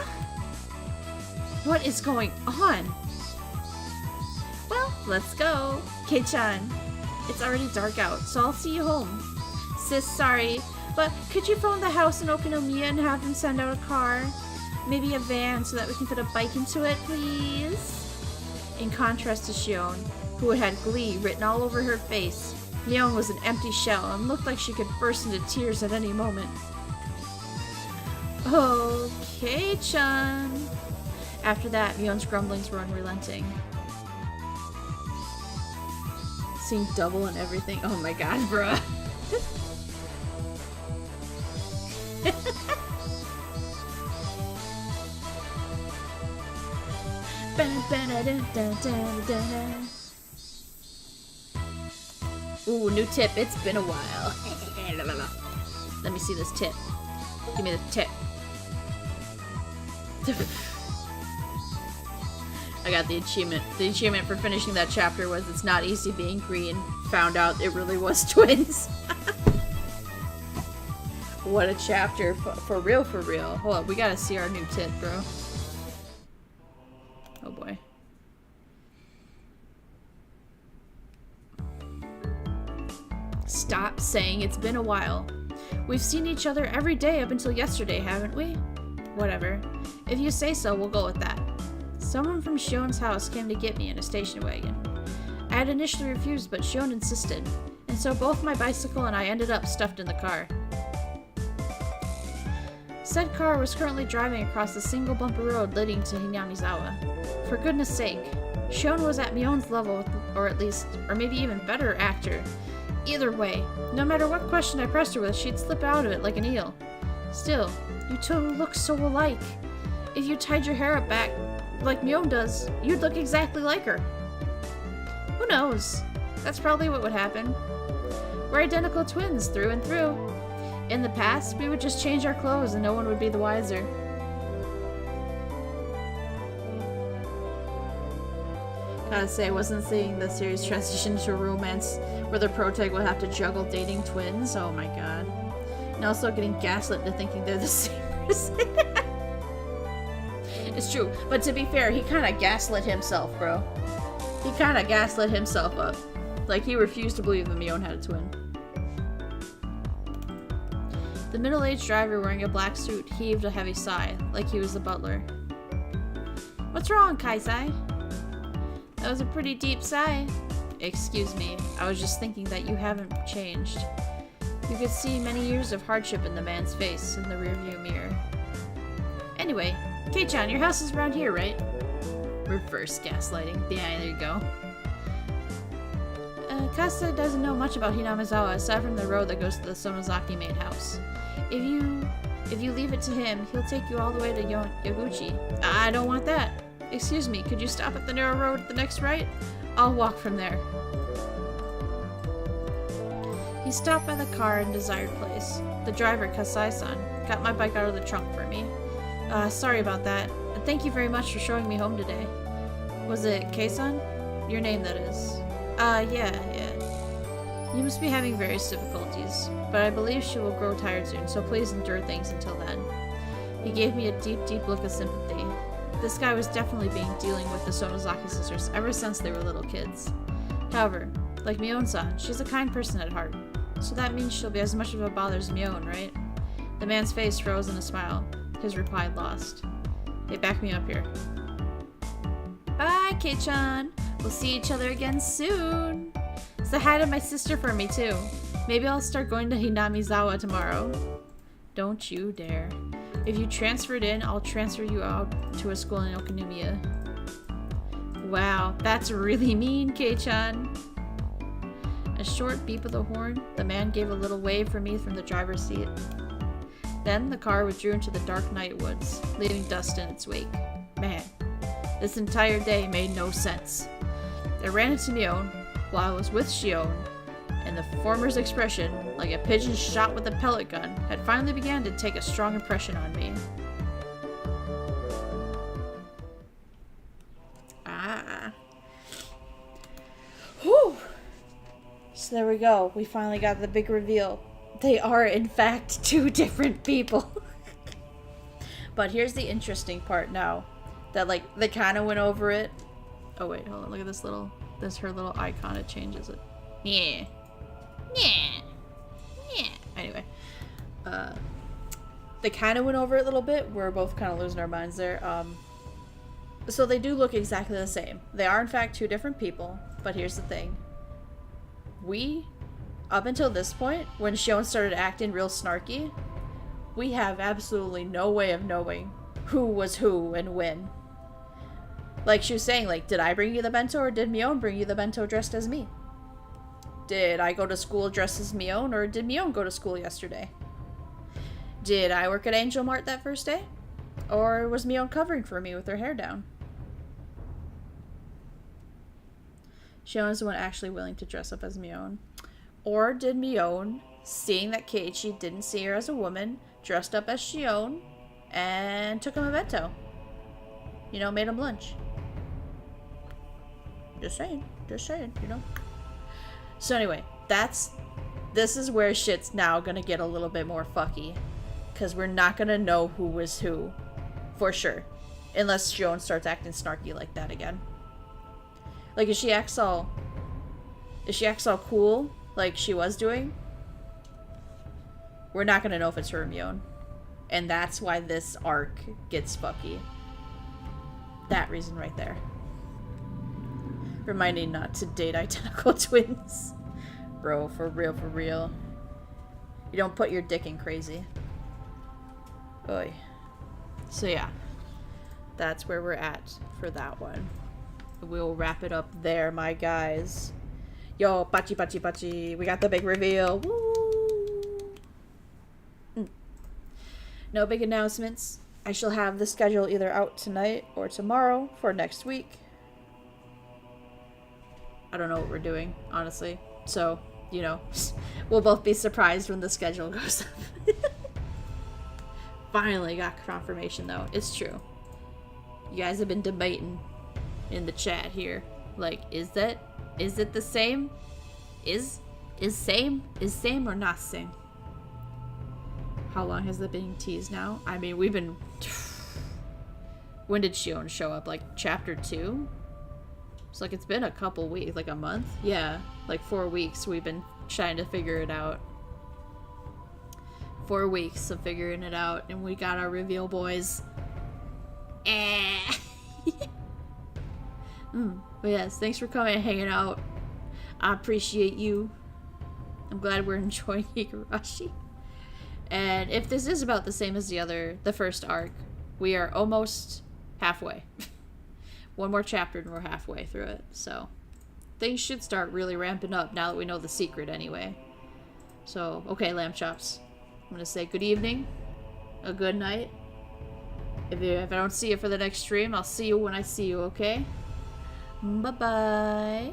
What is going on? Well, let's go. Kei-chan, it's already dark out, so I'll see you home. Sis, sorry, but could you phone the house in Okinomiya and have them send out a car? Maybe a van so that we can fit a bike into it, please? In contrast to Shion, who had glee written all over her face, Mion was an empty shell and looked like she could burst into tears at any moment. Okay, Chan. After that, Mion's grumblings were unrelenting. Seeing double and everything. Oh my god, bruh. Ooh, new tip. It's been a while. Let me see this tip. Give me the tip. I got the achievement. The achievement for finishing that chapter was it's not easy being green. Found out it really was twins. What a chapter. For real, for real. Hold up, we gotta see our new tip, bro. Oh boy. Stop saying it's been a while. We've seen each other every day up until yesterday, haven't we? Whatever. If you say so, we'll go with that. Someone from Shion's house came to get me in a station wagon. I had initially refused, but Shion insisted, and so both my bicycle and I ended up stuffed in the car. Said car was currently driving across the single bumpy road leading to Hinamizawa. For goodness sake, Shion was at Mion's level, or maybe even better actor. Either way, no matter what question I pressed her with, she'd slip out of it like an eel. Still, you two look so alike. If you tied your hair up back, like Mion does, you'd look exactly like her. Who knows? That's probably what would happen. We're identical twins, through and through. In the past, we would just change our clothes and no one would be the wiser. Gotta say, I wasn't seeing the series transition to a romance where the protag would have to juggle dating twins. Oh my god. And also getting gaslit into thinking they're the same person. It's true, but to be fair, he kinda gaslit himself, bro. He kinda gaslit himself up. Like, he refused to believe that Mion had a twin. The middle-aged driver wearing a black suit heaved a heavy sigh, like he was the butler. What's wrong, Kaisai? That was a pretty deep sigh. Excuse me, I was just thinking that you haven't changed. You could see many years of hardship in the man's face in the rearview mirror. Anyway, Kei-chan, your house is around here, right? Reverse gaslighting. Yeah, there you go. Kasa doesn't know much about Hinamizawa aside from the road that goes to the Sonozaki maid house. If you leave it to him, he'll take you all the way to Yaguchi. I don't want that. Excuse me, could you stop at the narrow road at the next right? I'll walk from there. He stopped by the car in desired place. The driver, Kasai-san, got my bike out of the trunk for me. Sorry about that. Thank you very much for showing me home today. Was it Kei-san? Your name, that is. Yeah. You must be having various difficulties, but I believe she will grow tired soon, so please endure things until then. He gave me a deep, deep look of sympathy. This guy was definitely dealing with the Sonozaki sisters ever since they were little kids. However, like Mion-san, she's a kind person at heart, so that means she'll be as much of a bother as Mion, right? The man's face froze in a smile, his reply lost. Hey, back me up here. Bye, Kei-chan! We'll see each other again soon! Say hi to my sister for me, too. Maybe I'll start going to Hinamizawa tomorrow. Don't you dare. If you transferred in, I'll transfer you out to a school in Okinawa. Wow, that's really mean, Kei-chan. A short beep of the horn, the man gave a little wave for me from the driver's seat. Then the car withdrew into the dark night woods, leaving dust in its wake. Man, this entire day made no sense. I ran into Mion while I was with Shion, and the former's expression, like a pigeon shot with a pellet gun, had finally began to take a strong impression on me. Whew! So there we go. We finally got the big reveal. They are, in fact, two different people. But here's the interesting part now. That, like, they kind of went over it. Oh, wait, hold on. Look at this little... This her little icon. It changes it. Yeah. Anyway. They kind of went over it a little bit. We're both kind of losing our minds there. So they do look exactly the same. They are, in fact, two different people. But here's the thing. Up until this point, when Shion started acting real snarky, we have absolutely no way of knowing who was who and when. Like she was saying, like, did I bring you the bento or did Mion bring you the bento dressed as me? Did I go to school dressed as Mion or did Mion go to school yesterday? Did I work at Angel Mart that first day? Or was Mion covering for me with her hair down? Shion is the one actually willing to dress up as Mion. Or did Mion, seeing that Keiichi didn't see her as a woman, dressed up as Shion and took him a bento? You know, made him lunch. Just saying, you know. So anyway, this is where shit's now gonna get a little bit more fucky. Because we're not gonna know who was who. For sure. Unless Shion starts acting snarky like that again. Like, if she acts all cool, like she was doing, we're not gonna know if it's her or Mion. And that's why this arc gets fucky. That reason right there. Reminding not to date identical twins. Bro, for real, for real. You don't put your dick in crazy. Oy. So yeah. That's where we're at for that one. We'll wrap it up there, my guys. Yo, pachi pachi pachi. We got the big reveal. Woo! No big announcements. I shall have the schedule either out tonight or tomorrow for next week. I don't know what we're doing, honestly. So, you know, we'll both be surprised when the schedule goes up. Finally got confirmation, though. It's true. You guys have been debating in the chat here. Like, is it the same? Is same or not same? How long has that been teased now? I mean, we've been... When did Shion show up? Like, chapter 2? It's like, it's been a couple weeks. Like, a month? Yeah. Like, 4 weeks we've been trying to figure it out. 4 weeks of figuring it out, and we got our reveal, boys. But yes, thanks for coming and hanging out. I appreciate you. I'm glad we're enjoying Higurashi. And if this is about the same as the first arc, we are almost halfway. One more chapter and we're halfway through it. So things should start really ramping up now that we know the secret anyway. So, okay, lamb chops. I'm going to say good evening, a good night. If I don't see you for the next stream, I'll see you when I see you, okay? Bye-bye.